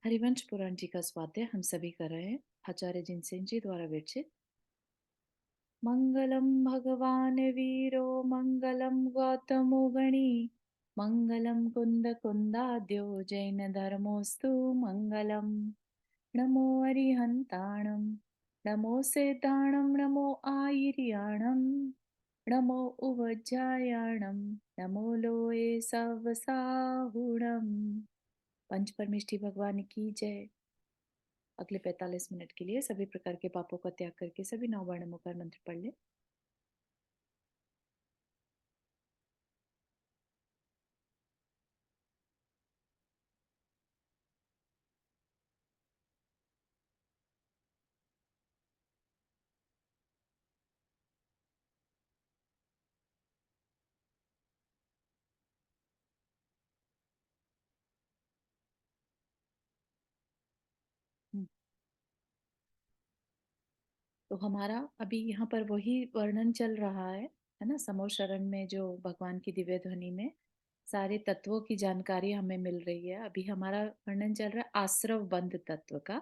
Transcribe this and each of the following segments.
हरिवंश पुराण जी का स्वाध्याय हम सभी कर रहे हैं। आचार्य जिनसेन जी द्वारा विरचित। मंगलम भगवान वीरो मंगलम गौतमो गणी मंगलम कुंद कुंदाद्यो जैन धर्मोस्तु मंगलम। नमो अरिहंताणम नमो सेताणम नमो आयर्याणम नमो उवज्जायाणम नमो लोए सवसाहुणम। पंच परमेष्ठी भगवान की जय। अगले 45 मिनट के लिए सभी प्रकार के पापों का त्याग करके सभी नववर्ण मुखर मंत्र पढ़ ले। तो हमारा अभी यहाँ पर वही वर्णन चल रहा है ना। समोर शरण में जो भगवान की दिव्य ध्वनि में सारे तत्वों की जानकारी हमें मिल रही है। अभी हमारा वर्णन चल रहा है आश्रव बंध तत्व का।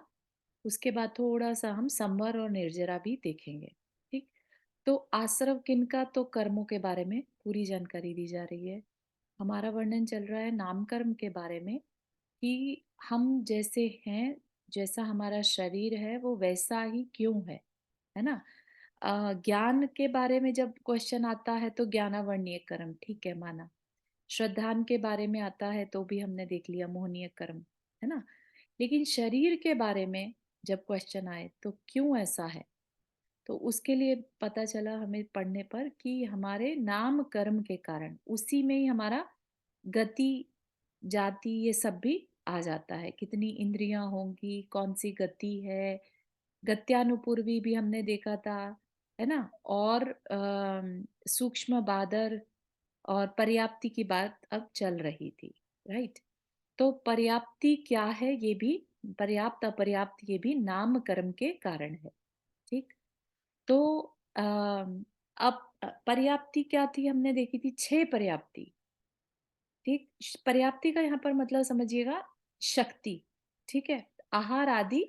उसके बाद थोड़ा सा हम संवर और निर्जरा भी देखेंगे। ठीक। तो आश्रव किन का, तो कर्मों के बारे में पूरी जानकारी दी जा रही है। हमारा वर्णन चल रहा है नाम कर्म के बारे में कि हम जैसे हैं, जैसा हमारा शरीर है वो वैसा ही क्यों है ना। ज्ञान के बारे में जब क्वेश्चन आता है तो ज्ञानावर्णीय कर्म, ठीक है, माना। श्रद्धान के बारे में आता है तो भी हमने देख लिया मोहनीय कर्म, है ना। लेकिन शरीर के बारे में जब क्वेश्चन आए तो क्यों ऐसा है, तो उसके लिए पता चला हमें पढ़ने पर कि हमारे नाम कर्म के कारण उसी में ही हमारा गति जाति ये सब भी आ जाता है। कितनी इंद्रियां होंगी, कौन सी गति है, गत्यानुपूर्वी भी हमने देखा था, है ना। और सूक्ष्म बादर और पर्याप्ति की बात अब चल रही थी, राइट। तो पर्याप्ति क्या है, ये भी पर्याप्त अपर्याप्त ये भी नाम कर्म के कारण है। ठीक। तो अब पर्याप्ति क्या थी, हमने देखी थी 6 पर्याप्ति। ठीक। पर्याप्ति का यहाँ पर मतलब समझिएगा शक्ति। ठीक है। आहार आदि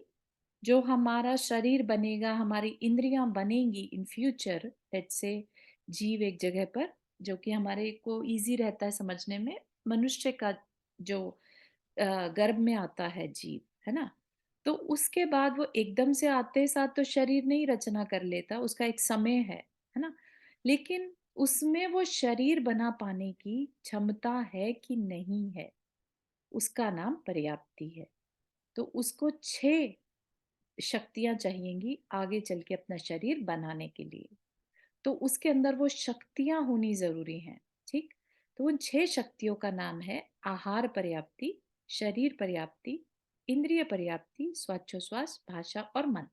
जो हमारा शरीर बनेगा, हमारी इंद्रियां बनेंगी इन फ्यूचर, लेट्स से जीव एक जगह पर, जो कि हमारे को इजी रहता है समझने में। मनुष्य का जो गर्भ में आता है जीव, है ना। तो उसके बाद वो एकदम से आते साथ तो शरीर नहीं रचना कर लेता, उसका एक समय है ना। लेकिन उसमें वो शरीर बना पाने की क्षमता है कि नहीं है, उसका नाम पर्याप्ति है। तो उसको 6 शक्तियां चाहिएंगी आगे चल के अपना शरीर बनाने के लिए। तो उसके अंदर वो शक्तियां होनी जरूरी हैं। ठीक। तो उन 6 शक्तियों का नाम है आहार पर्याप्ति, शरीर पर्याप्ति, इंद्रिय पर्याप्ति, स्वाच्छोश्वास, भाषा और मन।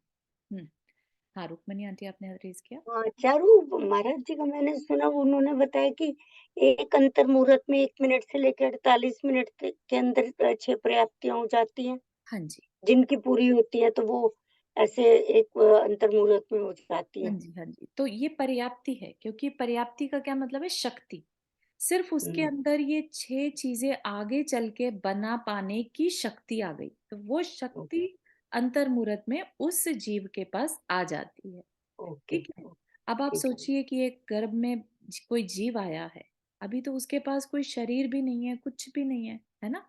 हाँ, रुक्मणी आंटी आपने रेज किया। हाँ, चारू महाराज जी का मैंने सुना, वो उन्होंने बताया कि एक अंतर मुहूर्त में 1 मिनट से लेकर 48 मिनट के अंदर 6 पर्याप्तियाँ हो जाती हैं। हाँ जी। जिनकी पूरी होती है तो वो ऐसे एक अंतर मुहूर्त में हो जाती हाँ है। जी। हाँ जी। तो ये पर्याप्ति है, क्योंकि पर्याप्ति का क्या मतलब है, शक्ति। सिर्फ उसके हुँ, अंदर ये 6 चीजें आगे चल के बना पाने की शक्ति आ गई, तो वो ओके, शक्ति अंतर्मुहूर्त में उस जीव के पास आ जाती है। ओके, ठीक है। ओके, अब आप ठीक है। सोचिए कि एक गर्भ में कोई जीव आया है। अभी तो उसके पास कोई शरीर भी नहीं है, कुछ भी नहीं है ना।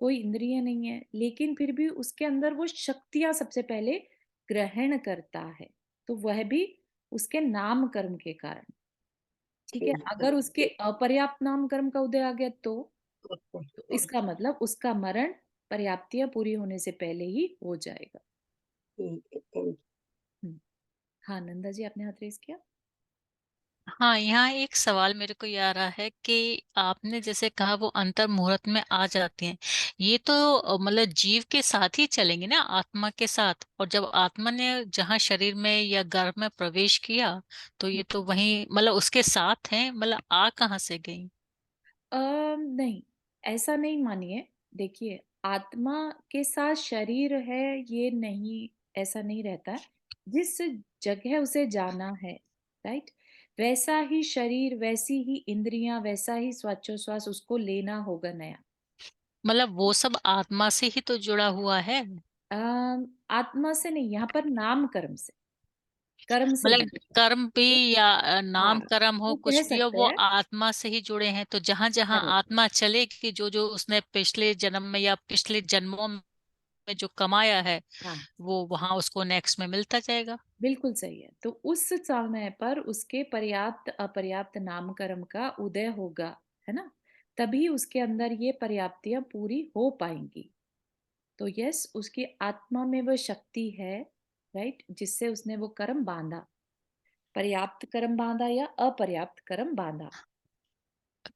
कोई इंद्रिय नहीं है, लेकिन फिर भी उसके अंदर वो शक्तियां सबसे पहले ग्रहण करता है। तो वह भी उसके नाम कर्म के कारण। ठीक है। ठीक है, अगर उसके अपर्याप्त नाम कर्म का उदय आ गया ओके, तो इसका मतलब उसका मरण पर्याप्तियां पूरी होने से पहले ही हो जाएगा। ठीक है, थैंक हम्म। हाँ, नंदा जी आपने हाथ रेस किया। हाँ, यहाँ एक सवाल मेरे को ये आ रहा है कि आपने जैसे कहा वो अंतर मुहूर्त में आ जाती हैं। ये तो मतलब जीव के साथ ही चलेंगे ना, आत्मा के साथ। और जब आत्मा ने जहाँ शरीर में या गर्भ में प्रवेश किया तो ये तो वहीं मतलब उसके साथ हैं, मतलब आ कहाँ से गई? नहीं, ऐसा नहीं मानिए। देखिए, आत्मा के साथ शरीर है ये नहीं, ऐसा नहीं रहता है। जिस जगह उसे जाना है, राइट, वैसा ही शरीर, वैसी ही इंद्रियां, वैसा ही श्वासोच्छ्वास उसको लेना होगा नया। मतलब वो सब आत्मा से ही तो जुड़ा हुआ है। आत्मा से नहीं, यहाँ पर नाम कर्म से, कर्म से मतलब नहीं। कर्म भी ठीक है? या नाम हाँ, कर्म हो, वो कह कुछ भी हो, सकते वो हैं। आत्मा से ही जुड़े हैं। तो जहां जहां करेक्ट। आत्मा चलेगी, जो जो उसने पिछले जन्म में या पिछले जन्मों में जो कमाया है, हाँ, वो वहां उसको नेक्स्ट में मिलता जाएगा। बिल्कुल सही है। तो उस समय पर उसके पर्याप्त अपर्याप्त नाम कर्म का उदय होगा, है ना? तभी उसके अंदर ये पर्याप्तियां पूरी हो पाएंगी। तो यस, उसकी आत्मा में वो शक्ति है, राइट, जिससे उसने वो कर्म बांधा, पर्याप्त कर्म बांधा या अपर्याप्त कर्म बांधा।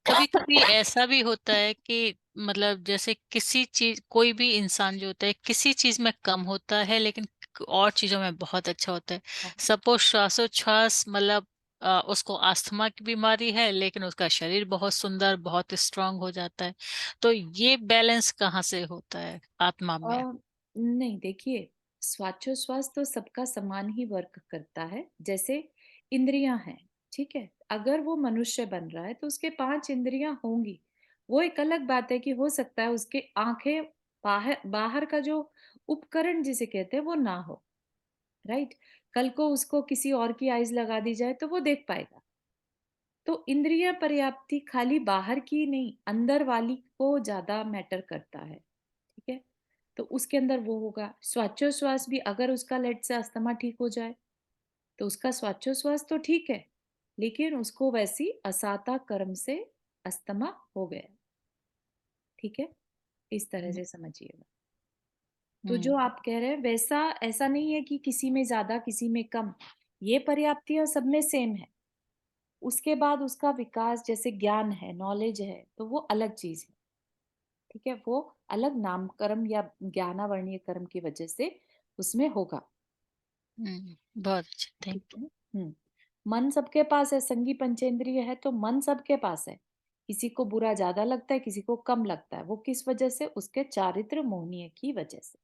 कभी कभी ऐसा भी होता है कि मतलब जैसे किसी चीज, कोई भी इंसान जो होता है किसी चीज में कम होता है, लेकिन और चीजों में बहुत अच्छा होता है। हाँ। सपोज श्वासोच्छ्वास, मतलब उसको अस्थमा की बीमारी है, लेकिन उसका शरीर बहुत सुंदर, बहुत स्ट्रांग हो जाता है। तो ये बैलेंस कहाँ से होता है आत्मा में? नहीं, देखिए, श्वासोच्छ्वास तो सबका समान ही वर्क करता है। जैसे इंद्रियां हैं, ठीक है, अगर वो मनुष्य बन रहा है तो उसके 5 इंद्रियां होंगी। वो एक अलग बात है कि हो सकता है उसके आंखें, बाहर बाहर का जो उपकरण जिसे कहते हैं वो ना हो, राइट। कल को उसको किसी और की आईज लगा दी जाए तो वो देख पाएगा। तो इंद्रिय पर्याप्ति खाली बाहर की नहीं, अंदर वाली को ज्यादा मैटर करता है। ठीक है? तो उसके अंदर वो होगा। श्वासोच्छ्वास भी, अगर उसका लेट से अस्थमा ठीक हो जाए तो उसका श्वासोच्छ्वास तो ठीक है, लेकिन उसको वैसी असाता कर्म से अस्थमा हो गया। ठीक है? इस तरह हम्म। से समझिएगा। तो जो हम्म। आप कह रहे हैं वैसा, ऐसा नहीं है कि किसी में ज्यादा किसी में कम। ये पर्याप्तियां सब में सेम है। उसके बाद उसका विकास, जैसे ज्ञान है, नॉलेज है, तो वो अलग चीज है। ठीक है? वो अलग नामकर्म या ज्ञानावर्णीय कर्म की वजह से उसमें होगा। बहुत अच्छा, ठीक थैंक है? मन सबके पास है, संगी पंचेंद्रिय है, तो मन सबके पास है। किसी को बुरा ज्यादा लगता है, किसी को कम लगता है। वो किस वजह से? उसके चारित्र मोहनीय की वजह से।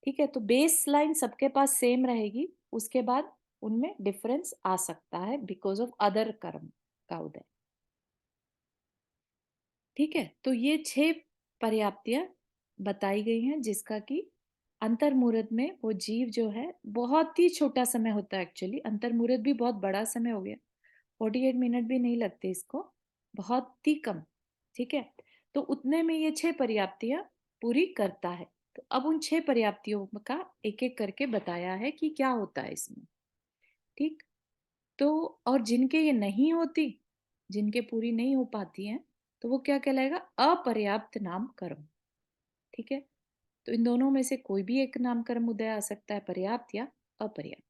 ठीक है? तो बेस लाइन सबके पास सेम रहेगी। उसके बाद उनमें डिफरेंस आ सकता है बिकॉज ऑफ अदर कर्म का उदय। ठीक है? तो ये 6 पर्याप्तियां बताई गई हैं, जिसका कि अंतर्मुहूर्त में वो जीव जो है, बहुत ही छोटा समय होता है एक्चुअली। अंतर्मुहूर्त भी बहुत बड़ा समय हो गया, 48 मिनट भी नहीं लगते इसको, बहुत ही कम। ठीक है? तो उतने में ये 6 पर्याप्तियां पूरी करता है। तो अब उन 6 पर्याप्तियों का एक एक करके बताया है कि क्या होता है इसमें। ठीक? तो और जिनके ये नहीं होती, जिनके पूरी नहीं हो पाती हैं, तो वो क्या कहलाएगा? अपर्याप्त नाम कर्म। ठीक है? तो इन दोनों में से कोई भी एक नाम कर्म उदय आ सकता है, पर्याप्त या अपर्याप्त।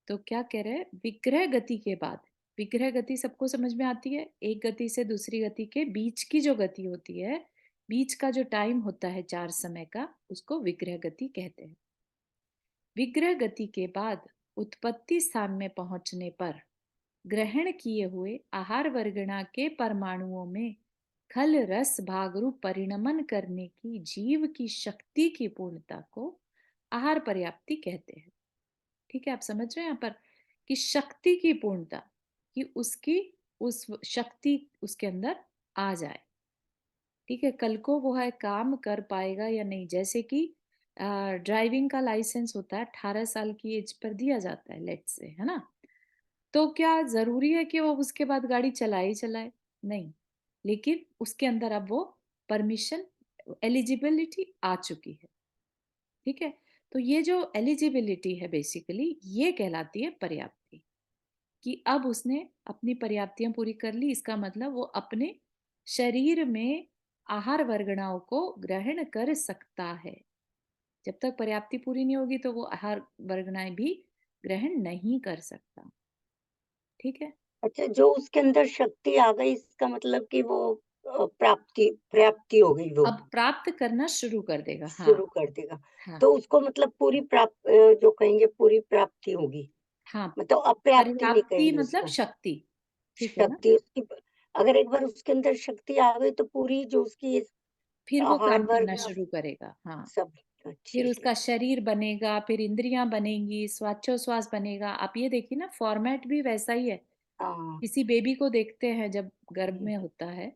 तो क्या कह रहे हैं? विग्रह गति के बाद, विग्रह गति सबको समझ में आती है, एक गति से दूसरी गति के बीच की जो गति होती है, बीच का जो टाइम होता है 4 समय का, उसको विग्रह गति कहते हैं। विग्रह गति के बाद उत्पत्ति स्थान में पहुंचने पर ग्रहण किए हुए आहार वर्गणा के परमाणुओं में खल रस भाग रूप परिणमन करने की जीव की शक्ति की पूर्णता को आहार पर्याप्ति कहते हैं। ठीक है? आप समझ रहे हैं यहाँ पर कि शक्ति की पूर्णता, कि उसकी उस शक्ति उसके अंदर आ जाए। ठीक है? कल को वो है काम कर पाएगा या नहीं। जैसे कि ड्राइविंग का लाइसेंस होता है, 18 साल की एज पर दिया जाता है, लेट से, है ना? तो क्या जरूरी है कि वो उसके बाद गाड़ी चलाए ही चलाए? नहीं। लेकिन उसके अंदर अब वो परमिशन, एलिजिबिलिटी आ चुकी है। ठीक है? तो ये जो एलिजिबिलिटी है बेसिकली, ये कहलाती है पर्याप्ति। कि अब उसने अपनी पर्याप्तियां पूरी कर ली, इसका मतलब वो अपने शरीर में आहार वर्गणाओं को ग्रहण कर सकता है। जब तक पर्याप्ति पूरी नहीं होगी तो वो आहार वर्गणाएं भी ग्रहण नहीं कर सकता। ठीक है? अच्छा, जो उसके अंदर शक्ति आ गई इसका मतलब कि वो प्राप्ति प्राप्ति हो गई वो, अब प्राप्त करना शुरू कर देगा। हाँ। शुरू कर देगा। हाँ। तो उसको मतलब पूरी जो कहेंगे पूरी प्राप्ति होगी, हाँ, मतलब अप्राप्ति नहीं पर्याप्ति कहेंगे मतलब उसको। शक्ति। ठीक है ना? शक्ति उसकी अगर एक बार उसके अंदर शक्ति आ गई तो पूरी जो उसकी फिर वो आहार काम वर्ग करना शुरू करेगा। हाँ। सब फिर ठीक है। उसका शरीर बनेगा, फिर इंद्रियां बनेंगी, श्वासोच्छ्वास बनेगा। आप ये देखिए ना, फॉर्मेट भी वैसा ही है। हाँ, किसी बेबी को देखते हैं जब गर्भ हुँ, में होता है,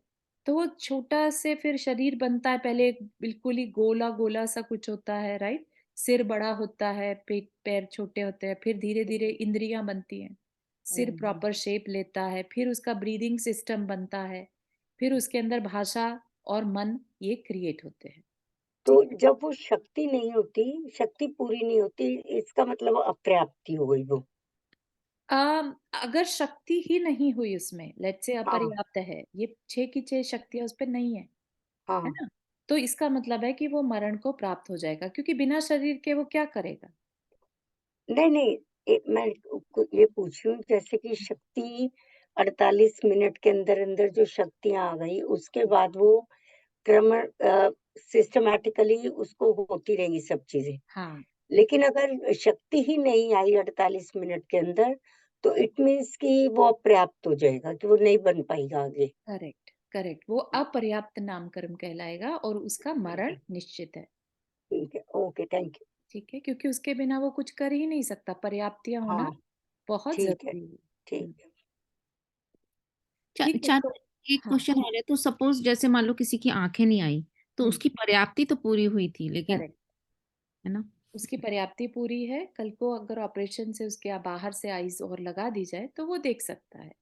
तो वो छोटा से फिर शरीर बनता है, पहले एक बिल्कुल ही गोला-गोला सा कुछ होता है, राइट? सिर बड़ा होता है, पेट पैर छोटे होते हैं, फिर धीरे-धीरे इंद्रियाँ बनती हैं। सिर प्रॉपर शेप लेता है, फिर उसका ब्रीदिंग सिस्टम बनता है, फिर उसके अंदर भाषा और मन ये क्रिएट होते हैं, तो ठीक है? जब वो शक्ति नहीं होती, शक्ति पूरी नहीं होती, इसका मतलब अपर्याप्ति हो गई वो। अगर शक्ति ही नहीं हुई उसमें, लेट्स से हाँ, अपर्याप्त है, ये 6 की 6 शक्तियाँ उस पे नहीं है हाँ। ना? तो इसका मतलब है कि वो मरण को प्राप्त हो जाएगा, क्योंकि बिना शरीर के वो क्या करेगा? नहीं, नहीं, मैं ये पूछ रही हूँ जैसे कि शक्ति 48 मिनट के अंदर-अंदर जो शक्तियाँ आ गई, उसके बाद वो क्रमण सिस्टमैटिकली उसको होती रहेंगी सब चीज़ें। हाँ, लेकिन अगर शक्ति ही नहीं आई 48 मिनट के अंदर, तो इट मीन्स कि वो अपर्याप्त हो जाएगा, कि वो नहीं बन पाएगा आगे। Correct, correct. वो अपर्याप्त नामकर्म कहलाएगा और उसका ठीक मरण है, निश्चित है, ठीक है। Okay, thank you. ठीक है? क्योंकि उसके बिना वो कुछ कर ही नहीं सकता, पर्याप्तियाँ होना हाँ, बहुत ठीक है, ज़रूरी है। ठीक हुँ, है। ठीक है चांद तो एक हाँ, क्वेश्चन और है, तो सपोज जैसे मान लो किसी की आंखें नहीं आई, तो हुँ, उसकी पर्याप्ति तो पूरी हुई थी, लेकिन करेक्ट। है ना? उसकी पर्याप्ति पूरी है, कल को अगर ऑपरेशन से उसके बाहर से आइज़ और लगा दी जाए, तो वो देख सकता है।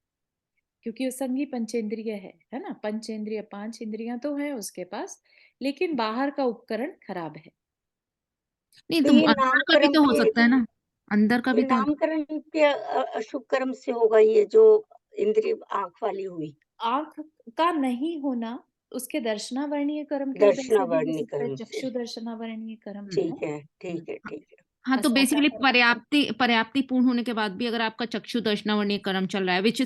क्योंकि वो संघी पंचेंद्रिय है ना? पंचेंद्रिय 5 इंद्रियाँ तो हैं उसके पास, लेकिन बाहर का उपकरण खराब है। नहीं, तो तो ये अंदर का भी नामकरण तो हो के सकता है ना, अंदर का ये भी तो नामकरण के अशुभ कर्म से होगा, ये जो इंद्रिय आँख वाली हुई, आँख का नहीं होना उसके दर्शनावर्णीय कर्म के वजह से भी हो दर्शनावर्णी सकता है, कर्म से। चक्षु दर्शनावर्णीय कर्म हुँ, है ठीक ना? है, हुँ, ठीक है, ठीक है। हाँ, तो हसाता बेसिकली कर्म पर्याप्ति पूर्ण होने के बाद भी अगर आपका चक्षु दर्शनावर्णीय कर्म चल रहा है, विच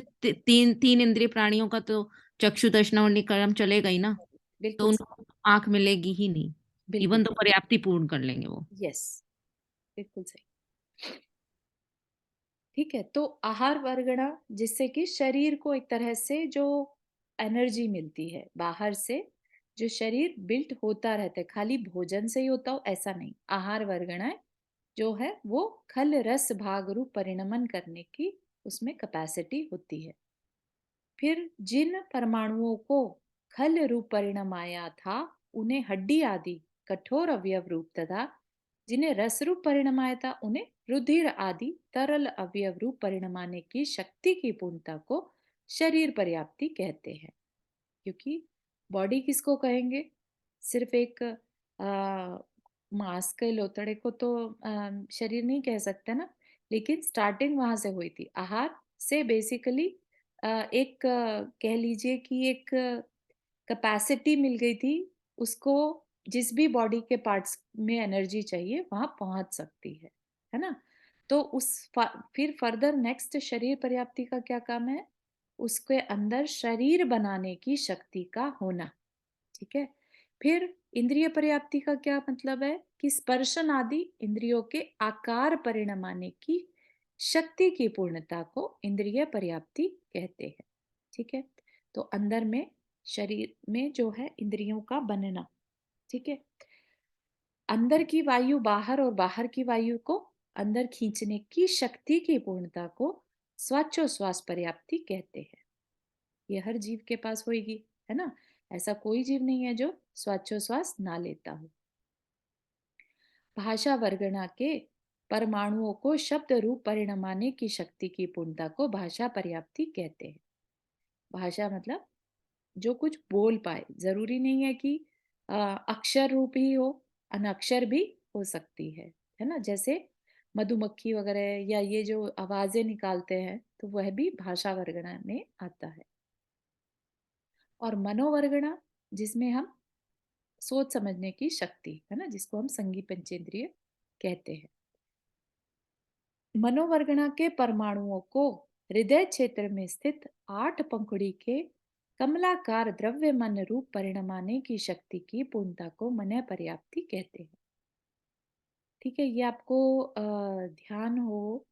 तीन इंद्रिय प्राणियों का तो चक्षु दर्शनावर्णीय कर्म चलेगा ही ना, तो बिल्कुल सही, उनको आँख मिलेगी ही नहीं, बिल्कुल इवन तो सही। पर्याप्ति पूर्ण कर लेंगे वो। यस, बिल्कुल सही। ठीक है, तो आहार वर्गणा जिससे कि शरीर को एक तरह से जो एनर्जी मिलती है बाहर से, जो शरीर बिल्ट होता रहता है, खाली भोजन से ही होता हो ऐसा नहीं। आहार वर्गणाएँ जो है वो खल रस भाग रूप परिणमन करने की उसमें कैपेसिटी होती है। फिर जिन परमाणुओं को खल रूप परिणम आया था, उन्हें हड्डी आदि कठोर अवयव रूप तथा जिन्हें रस रूप परिणम आया था, उन्हें रुधिर आदि तरल अवयव रूप परिणमाने की शक्ति की पूर्णता को शरीर पर्याप्ति कहते हैं। क्योंकि बॉडी किसको कहेंगे? सिर्फ एक मांस के लोथड़े को तो शरीर नहीं कह सकते ना, लेकिन स्टार्टिंग वहां से हुई थी। आहार से बेसिकली एक कह लीजिए कि एक कैपेसिटी मिल गई थी उसको, जिस भी बॉडी के पार्ट्स में एनर्जी चाहिए वहां पहुंच सकती है ना? तो फिर फर्दर नेक्स्ट शरीर पर्याप्ति का क्या काम है? उसके अंदर शरीर बनाने की शक्ति का होना, ठीक है? फिर इंद्रिय पर्याप्ति का क्या मतलब है? कि स्पर्शन आदि इंद्रियों के आकार परिणमाने की शक्ति की पूर्णता को इंद्रिय पर्याप्ति कहते हैं, ठीक है? तो अंदर में शरीर में जो है इंद्रियों का बनना, ठीक है? अंदर की वायु बाहर और बाहर की वायु को अंदर खींचने की शक्ति की पूर्णता को स्वाचोश्वास पर्याप्ति कहते हैं। ये हर जीव के पास होगी, है ना? ऐसा कोई जीव नहीं है जो स्वाचोश्वास ना लेता हो। भाषा वर्गणा के परमाणुओं को शब्द रूप परिणमाने की शक्ति की पूर्णता को भाषा पर्याप्ति कहते हैं। भाषा मतलब जो कुछ बोल पाए, जरूरी नहीं है कि अक्षर रूप ही हो, अनअक्षर भी हो सकती है ना? जैसे मधुमक्खी वगैरह या ये जो आवाजें निकालते हैं, तो वह भी भाषा वर्गणा में आता है। और मनोवर्गणा जिसमें हम सोच समझने की शक्ति, है ना, जिसको हम संज्ञी पंचेंद्रिय कहते हैं। मनोवर्गणा के परमाणुओं को हृदय क्षेत्र में स्थित 8 पंखुड़ी के कमलाकार द्रव्य मन रूप परिणमाने की शक्ति की पूर्णता को मन पर्याप्ति कहते हैं। ठीक है, ये आपको ध्यान हो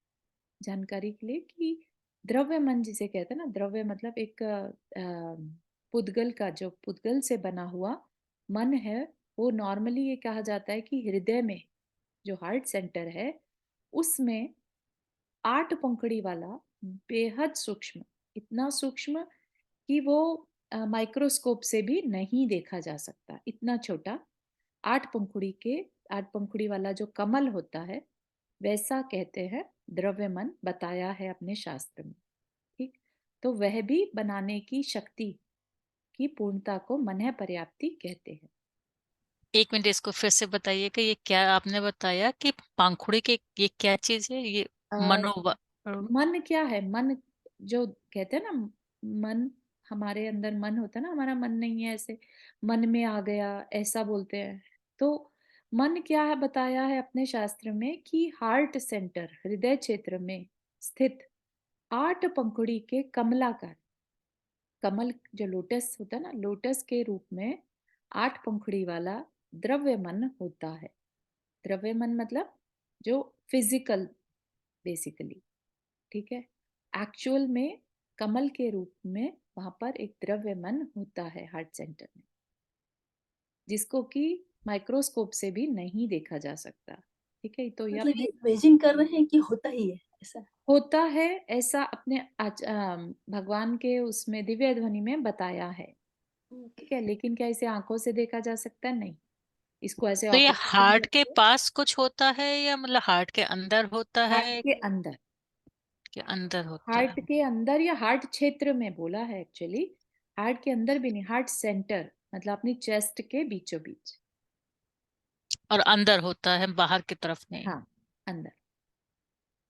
जानकारी के लिए कि द्रव्य मन जिसे कहते हैं ना, द्रव्य मतलब एक पुद्गल का, जो पुद्गल से बना हुआ मन है, वो नॉर्मली ये कहा जाता है कि हृदय में जो हार्ट सेंटर है उसमें 8 पंखुड़ी वाला बेहद सूक्ष्म, इतना सूक्ष्म कि वो माइक्रोस्कोप से भी नहीं देखा जा सकता। इतना छोटा 8 पंखुड़ी वाला जो कमल होता है, वैसा कहते हैं द्रव्य मन, बताया है अपने शास्त्र में। ठीक, तो वह भी बनाने की शक्ति की पूर्णता को मन पर्याप्ति कहते हैं। 1 मिनट इसको फिर से बताइए कि ये क्या आपने बताया कि पंखुड़ी के ये क्या चीज है ये? अ, मनोवा मन क्या है? मन जो कहते हैं ना, मन, हमारे अंदर मन होता है ना, हमारा मन नहीं है, ऐसे मन में आ गया, ऐसा बोलते हैं। तो मन क्या है, बताया है अपने शास्त्र में कि हार्ट सेंटर, हृदय क्षेत्र में स्थित 8 पंखुड़ी के कमलाकार, कमल जो लोटस होता है ना, लोटस के रूप में 8 पंखुड़ी वाला द्रव्य मन होता है। द्रव्य मन मतलब जो फिजिकल, बेसिकली, ठीक है। एक्चुअल में कमल के रूप में वहां पर एक द्रव्य मन होता है हार्ट सेंटर में, जिसको कि माइक्रोस्कोप से भी नहीं देखा जा सकता। ठीक है, तो ये मतलब अपने ये इमेजिन कर रहे हैं कि होता ही है ऐसा? होता है, ऐसा अपने भगवान के उसमें दिव्य ध्वनि में बताया है। ओके। ठीक है, लेकिन क्या इसे आंखों से देखा जा सकता है? नहीं। इसको ऐसे तो ये ऑपरेशन हार्ट के करके पास कुछ होता है या मतलब हार्ट के अंदर होता हार्ट है के अंदर, कि अंदर होता हार्ट है? के अंदर या हार्ट क्षेत्र में बोला है एक्चुअली। हार्ट के अंदर भी नहीं, हार्ट सेंटर मतलब अपनी चेस्ट के बीचों बीच। और अंदर होता है, बाहर की तरफ नहीं? हाँ, अंदर।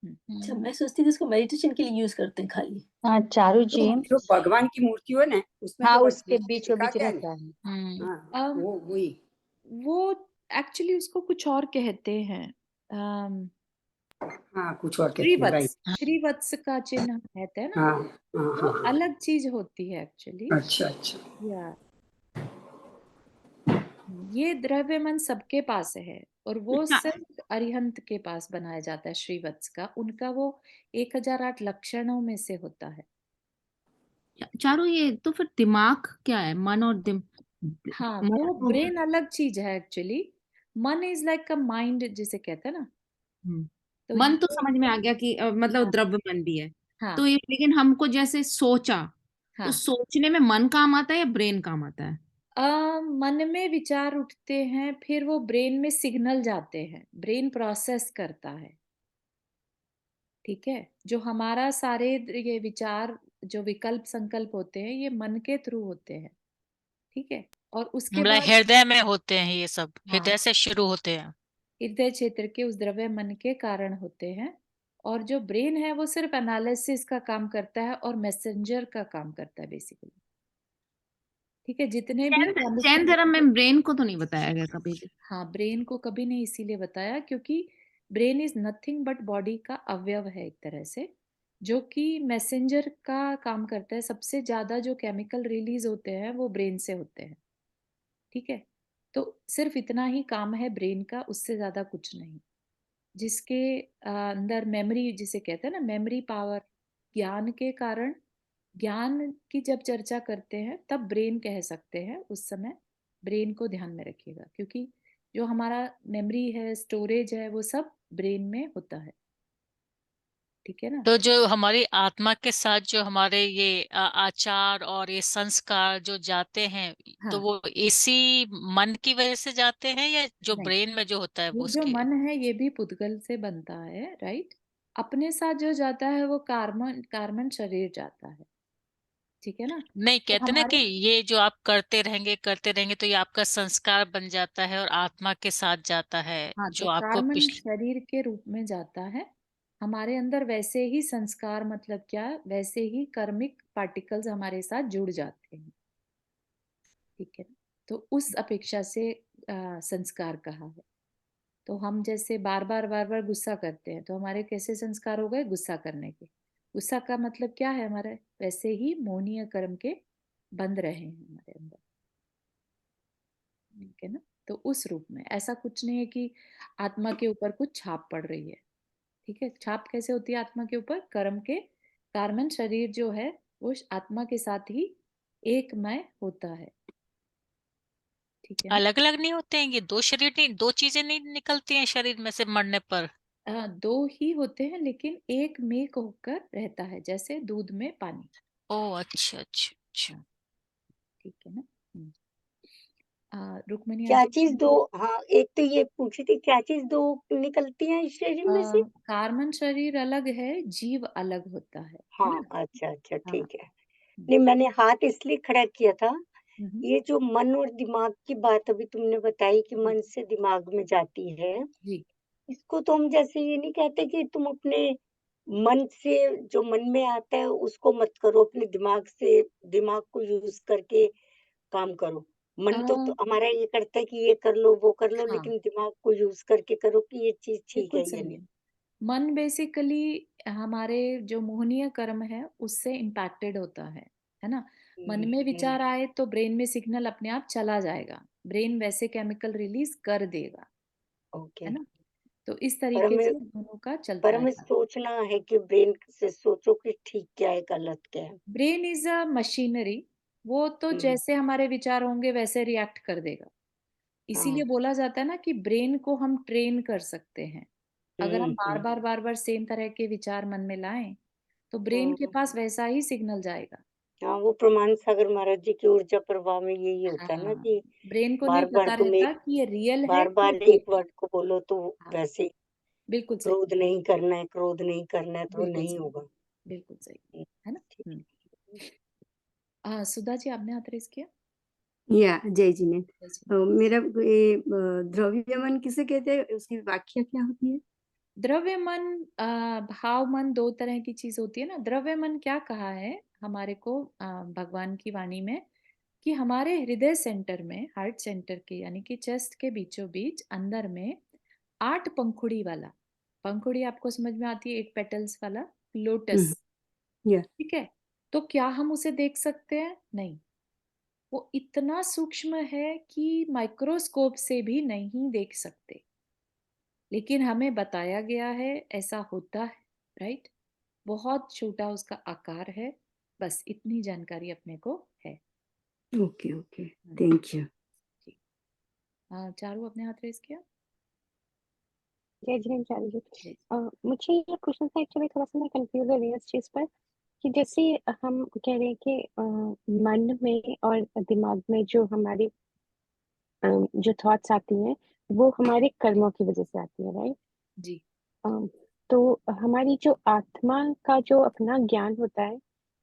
अच्छा, हम्म। मैं सोचती थी इसको मेडिटेशन के लिए यूज करते हैं खाली। हाँ चारू जी, जो भगवान की मूर्ति हो ना उसमें हाँ जो उसके बीचों लिखा बीच गया रहता ना, है। हम्म। हाँ अम, वो वही। वो एक्चुअली उसको कुछ और कहते हैं। अम, हाँ कुछ और कहते हैं, राइट। श्रीवत्स, श्रीवत्स का चिन्ह कहते हैं ना, हाँ हाँ वो हाँ हाँ। अलग चीज होती है एक्चुअली। अच्छा अच्छा। या ये द्रव्य मन सबके पास है, और वो अच्छा, सिर्फ अरिहंत के पास बनाया जाता है श्रीवत्स का। उनका वो 1008 लक्षणों में से होता है। चारों ये तो फिर दिमाग क्या है? मन और हाँ, मन वो तो ब्रेन अलग चीज है एक्चुअली। मन इज लाइक अ माइंड जिसे कहते हैं ना। हम्म, तो मन तो ये, समझ में आ गया कि मतलब हाँ, द्रव्य मन भी है। हाँ, तो ये लेकिन हमको जैसे सोचा, तो हाँ। सोचने में मन काम आता है या ब्रेन काम आता है? मन में विचार उठते हैं, फिर वो ब्रेन में सिग्नल जाते हैं, ब्रेन प्रोसेस करता है। ठीक है, जो हमारा सारे ये विचार, जो विकल्प संकल्प होते हैं, ये मन के थ्रू होते हैं। ठीक है, और उसके मतलब बाद, हृदय में होते हैं ये सब, हाँ, हृदय से शुरू होते हैं। हृदय क्षेत्र के उस द्रव्य मन के कारण होते हैं। और जो ब्रेन है वो सिर्फ एनालिसिस का काम करता है और मैसेंजर का काम करता है बेसिकली। ठीक है, जितने भी जैन केमिकल, धर्म में ब्रेन को तो नहीं बताया गया कभी भी। हाँ, ब्रेन को कभी नहीं इसीलिए बताया क्योंकि brain is nothing but body का अवयव है एक तरह से, जो कि मैसेंजर का काम करता है। सबसे ज्यादा जो केमिकल रिलीज होते हैं वो ब्रेन से होते हैं। ठीक है, तो सिर्फ इतना ही काम है ब्रेन का, उससे ज्यादा कुछ नहीं। जिसके अंदर मेमोरी जिसे कहते हैं ना, मेमोरी पावर, ज्ञान के कारण, ज्ञान की जब चर्चा करते हैं तब ब्रेन कह सकते हैं, उस समय ब्रेन को ध्यान में रखिएगा, क्योंकि जो हमारा मेमोरी है, स्टोरेज है, वो सब ब्रेन में होता है। ठीक है ना। तो जो हमारी आत्मा के साथ जो हमारे ये आचार और ये संस्कार जो जाते हैं, तो हाँ, वो इसी मन की वजह से जाते हैं या जो नहीं, ब्रेन में जो होता है वो ये जो उसकी? मन है ये भी पुद्गल से बनता है, राइट। अपने साथ जो जाता है वो कार्बन, कार्बन शरीर जाता है। ठीक है ना। नहीं, तो कहते ना कि हमारे, ये जो आप करते रहेंगे तो ये आपका संस्कार बन जाता है और आत्मा के साथ जाता है, हाँ, तो जो आपको कार्बन पिछले। शरीर के रूप में जाता है। हमारे अंदर वैसे ही संस्कार, मतलब क्या, वैसे ही कर्मिक पार्टिकल्स हमारे साथ जुड़ जाते हैं। ठीक है, तो उस अपेक्षा से संस्कार कहा है। तो हम जैसे बार बार गुस्सा करते हैं, तो हमारे कैसे संस्कार हो गए? गुस्सा करने के। गुस्सा का मतलब क्या है? हमारे वैसे ही मोहनीय कर्म के बंध रहे हैं हमारे अंदर। ठीक है ना। तो उस रूप में ऐसा कुछ नहीं है कि आत्मा के ऊपर कुछ छाप पड़ रही है। ठीक है, छाप कैसे होती है आत्मा के ऊपर? कर्म के कार्बन शरीर जो है वो आत्मा के साथ ही एकमय होता है। ठीक है ना। अलग अलग नहीं होते हैं ये दो शरीर? नहीं, दो चीजें नहीं निकलती हैं शरीर में से मरने पर? दो ही होते हैं, लेकिन एक मेक होकर रहता है, जैसे दूध में पानी। ओ अच्छा अच्छा अच्छा। हाँ, ठीक है ना। रुक्मिणी क्या आंटी, चीज दो? हाँ, एक तो ये पूछी थी, क्या चीज दो निकलती है इस शरीर में से? कार्बन शरीर अलग है, जीव अलग होता है हाँ, ना। अच्छा अच्छा, हाँ। ठीक है। नहीं, मैंने हाथ इसलिए खड़ा किया था, हम्म, ये जो मन और दिमाग की बात अभी तुमने बताई कि जी मन से दिमाग में जाती है, जी। इसको तो हम जैसे ये नहीं कहते कि तुम अपने मन से जो मन में आता है उसको मत करो, अपने दिमाग से, दिमाग को यूज करके काम करो। अ, मन तो हमारा ये करता है कि ये कर लो वो कर लो, हाँ, लेकिन दिमाग को यूज करके करो कि ये चीज ठीक बिल्कुल है या सही नहीं। है। मन बेसिकली हमारे जो मोहनीय कर्म है उससे इम्पैक्टेड होता है ना। मन में हम्म, विचार आए तो ब्रेन में सिग्नल अपने आप चला जाएगा, ब्रेन वैसे केमिकल रिलीज कर देगा, ओके। है ना। तो इस पर तरीके हमें से दोनों का पर चलता हमें है। सोचना है कि ब्रेन से सोचो कि ठीक क्या है गलत क्या है। ब्रेन इज अ मशीनरी, वो तो हम्म, जैसे हमारे विचार होंगे वैसे रिएक्ट कर देगा। हाँ, इसीलिए बोला जाता है ना कि ब्रेन को हम ट्रेन कर सकते हैं। अगर हम बार बार सेम तरह के विचार मन में लाएं तो ब्रेन के हम्म, पास वैसा ही सिग्नल जाएगा। हाँ, वो प्रमाण सागर महाराज जी की ऊर्जा प्रवाह में यही होता है ना हाँ, कि ब्रेन को नहीं बार बार पता तुम रहता एक कि ये रियल है बार कि बार फेक एक है। वर्ड को बोलो तो हाँ, वैसे बिल्कुल सही। क्रोध नहीं करना है, क्रोध नहीं करना है, तो वो बिल्कुल नहीं सही। होगा। बिल्कुल सही। हम्म, है ना। ठीक हम्म। है। सुधा जी, आपने हाथ रेस किया। या जय जी ने जैसे मेरा ये द्रव्यमान किसे कहते हैं, उसकी व्याख्या क्या होती है? द्रव्य मन, भाव मन दो तरह की चीज होती है ना। द्रव्य मन क्या कहा है हमारे को भगवान की वाणी में, कि हमारे हृदय सेंटर में, हार्ट सेंटर के यानी कि चेस्ट के बीचों बीच अंदर में 8 पंखुड़ी वाला, पंखुड़ी आपको समझ में आती है, 8 पेटल्स वाला लोटस। या ठीक है। तो क्या हम उसे देख सकते हैं? नहीं। वो इतना सूक्ष्म है कि माइक्रोस्कोप से भी नहीं देख सकते, लेकिन हमें बताया गया है ऐसा होता है। राइट। बहुत छोटा उसका आकार है, बस इतनी जानकारी अपने को है। Okay okay, thank you. जी। चारू, अपने हाथ रेस किया। जय जिनेन्द्र चार्य जी। जी। मुझे ये क्वेश्चन था, एक्चुअली थोड़ा सा मैं कंफ्यूज हो रही हूँ इस चीज पर, कि जैसे हम कह रहे हैं कि मन में और दिमाग में जो हमारी जो थॉट्स आती हैं वो हमारे कर्मों की वजह से आती है, राइट? जी। तो हमारी जो आत्मा का जो अपना ज्ञान होता है,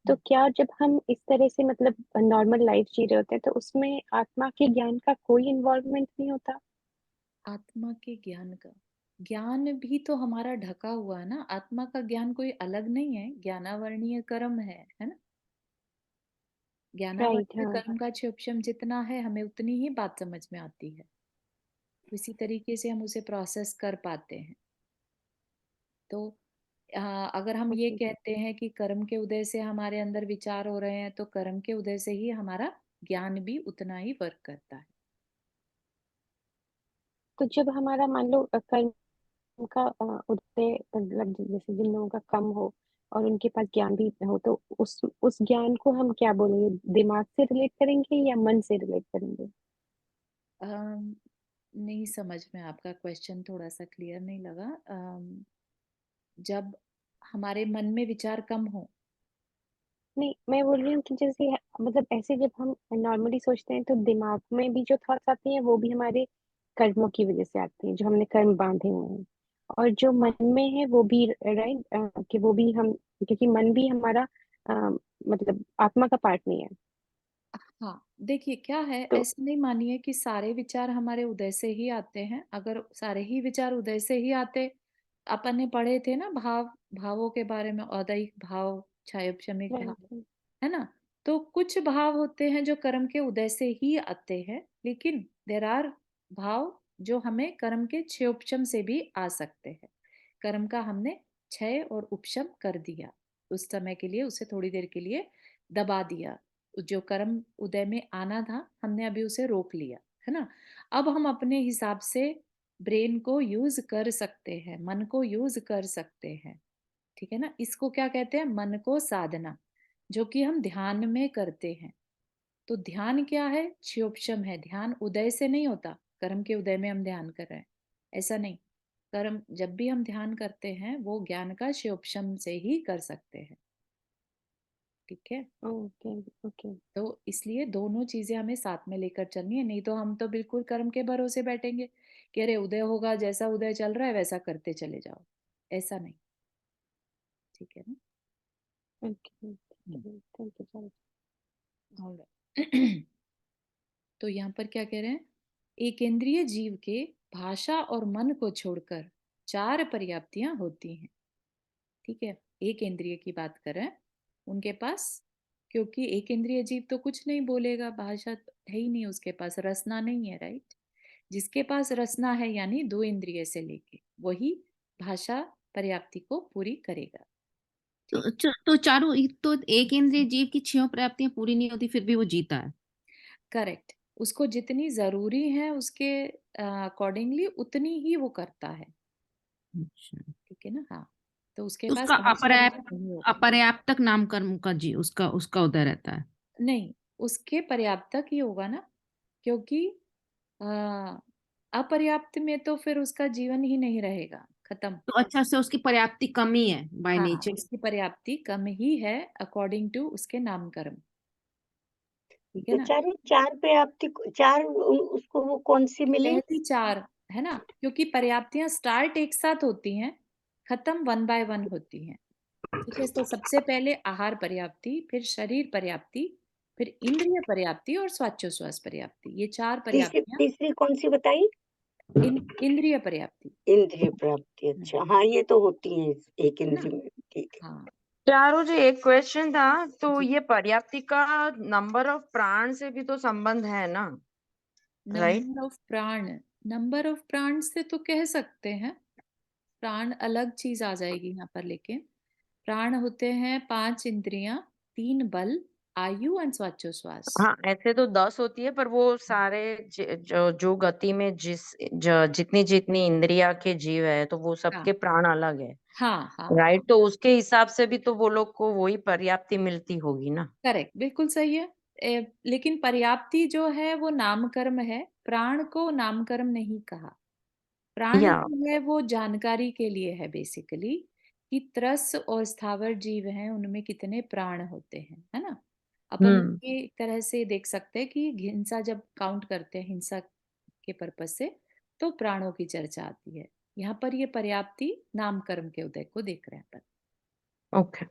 तो क्या जब हम इस तरह से मतलब नॉर्मल लाइफ जी रहे होते हैं तो उसमें आत्मा के ज्ञान का कोई इन्वॉल्वमेंट नहीं होता? आत्मा के ज्ञान का, ज्ञान भी तो हमारा ढका हुआ है ना। आत्मा का ज्ञान कोई अलग नहीं है, ज्ञानावर्णीय कर्म है ना। राइट, ज्ञानावर्णीय हाँ। कर्म का क्षोभशम जितना है, हमें उतनी ही बात समझ में आती है। इसी तरीके से हम उसे प्रोसेस कर पाते हैं। तो अगर हम ये ओके। कहते हैं कि कर्म के उदय से हमारे अंदर विचार हो रहे हैं, तो कर्म के उदय से ही हमारा ज्ञान भी उतना ही वर्क करता है। तो जब हमारा मान लो कर्म का उदय, मतलब जैसे जिन लोगों का कम हो और उनके पास ज्ञान भी हो, तो उस ज्ञान को हम क्या बोलेंगे? दिमाग से रिलेट करेंगे या मन से रिलेट करेंगे? अम, नहीं समझ में, आपका क्वेश्चन थोड़ा सा क्लियर नहीं लगा। जब हमारे मन में विचार कम हो। नहीं, मैं बोल रही हूँ कि जैसे मतलब ऐसे जब हम नॉर्मली सोचते हैं तो दिमाग में भी जो थॉट्स आती हैं वो भी हमारे कर्मों की वजह से आती हैं, जो हमने कर्म बांधे हुए हैं। और जो मन में है वो भी, राइट, कि वो भी हम, क्योंकि मन भी हमारा अ, मतलब आत्मा का पार्ट नहीं है। हाँ, देखिए क्या है, तो ऐसे नहीं मानिए कि सारे विचार हमारे उदय से ही आते हैं। अगर सारे ही विचार उदय से ही आते, अपन ने पढ़े थे ना भावों के बारे में, औदैहिक भाव, क्षायोपशमिक भाव, राइट, है ना। तो कुछ भाव होते हैं जो कर्म के उदय से ही आते हैं, लेकिन देर आर भाव जो हमें कर्म के क्षयोपशम से भी आ सकते हैं। कर्म का हमने क्षय और उपशम कर दिया, उस समय के लिए उसे थोड़ी देर के लिए दबा दिया। जो कर्म उदय में आना था हमने अभी उसे रोक लिया, है ना। अब हम अपने हिसाब से ब्रेन को यूज कर सकते हैं, मन को यूज कर सकते हैं। ठीक है ना। इसको क्या कहते हैं? मन को साधना, जो कि हम ध्यान में करते हैं। तो ध्यान क्या है? क्षोभशम है। ध्यान उदय से नहीं होता, कर्म के उदय में हम ध्यान कर रहे हैं, ऐसा नहीं। कर्म जब भी हम ध्यान करते हैं वो ज्ञान का क्षोभशम से ही कर सकते हैं। ठीक है। ओके ओके तो इसलिए दोनों चीजें हमें साथ में लेकर चलनी है, नहीं तो हम तो बिल्कुल कर्म के भरोसे बैठेंगे कि अरे उदय होगा, जैसा उदय चल रहा है वैसा करते चले जाओ। ऐसा नहीं। ठीक है ना। Okay thank you sir. Alright. तो यहाँ पर क्या कह रहे हैं, एकेंद्रिय जीव के भाषा और मन को छोड़कर 4 पर्याप्तियां होती हैं। ठीक है, एक इंद्रिय की बात करें उनके पास, क्योंकि एक इंद्रिय जीव तो कुछ नहीं बोलेगा, भाषा है ही नहीं उसके पास, रसना नहीं है, राइट। जिसके पास रसना है यानी 2 इंद्रिय से लेके, वही भाषा पर्याप्ति को पूरी करेगा। तो चारों तो एक इंद्रिय जीव की 6 पर्याप्तियां पूरी नहीं होती फिर भी वो जीता है। करेक्ट, उसको जितनी जरूरी है उसके अकॉर्डिंगली उतनी ही वो करता है। अच्छा। ठीक है ना। हाँ, तो उसके तो पास उसका बहुत सारे अपर्याप्त नहीं होगा। अपर्याप्तक नाम कर्म का जी उसका उसका उदय रहता है। नहीं, उसके पर्याप्त तक ही होगा ना, क्योंकि अ, अपर्याप्त में तो फिर उसका जीवन ही नहीं रहेगा, खत्म। तो अच्छा से उसकी पर्याप्ति कम ही है बाय हाँ, नेचर। उसकी पर्याप्ति कम ही है अकॉर्डिंग टू उसके नाम कर्म। ठीक है तो ना। चारों 4 पर्याप्ति 4 उसको वो कौन सी मिली? पहली 4 है ना, क्योंकि पर्याप्तियां स्टार्ट एक साथ होती हैं, खत्म 1 बाय 1 होती हैं। ठीक है, तो सबसे पहले आहार पर्याप्ति, फिर शरीर पर्याप्ति, फिर इंद्रिय पर्याप्ति और स्वाचोश्वास पर्याप्ति, ये 4 पर्याप्तियां। तीसरी कौन सी बताई? इंद्रिय पर्याप्ति। इंद्रिय प्राप्ति। अच्छा, हाँ ये तो होती है एक है ना। इंद्रिय में। ठीक है। हाँ चारों जी एक क्वेश्चन था, तो जी। ये पर्याप्ति का नंबर ऑफ प्राण से भी तो संबंध है ना, राइट? नंबर ऑफ प्राण, नंबर ऑफ प्राण से तो कह सकते हैं, प्राण अलग चीज आ जाएगी यहाँ पर, लेकिन प्राण होते हैं 5 इंद्रियां, 3 बल, आयु एंड स्वाचोश्वास। हाँ, ऐसे तो 10 होती है, पर वो सारे जो गति में जितनी जितनी इंद्रिया के जीव है, तो वो हाँ सबके प्राण अलग है, हाँ हाँ, राइट? तो उसके हिसाब से भी तो वो लोग को वही पर्याप्ति मिलती होगी ना। करेक्ट, बिल्कुल सही है। लेकिन पर्याप्ति जो है वो नामकर्म है, प्राण को नामकर्म नहीं कहा। प्राण या जो है वो जानकारी के लिए है बेसिकली, कि त्रस और स्थावर जीव हैं उनमें कितने प्राण होते हैं, है ना। अपन हम्म ये एक तरह से देख सकते हैं कि हिंसा जब काउंट करते हैं हिंसा के पर्पज से, तो प्राणों की चर्चा आती है। यहाँ पर ये पर्याप्ति नामकर्म के उदय को देख रहे हैं अपन। ओके।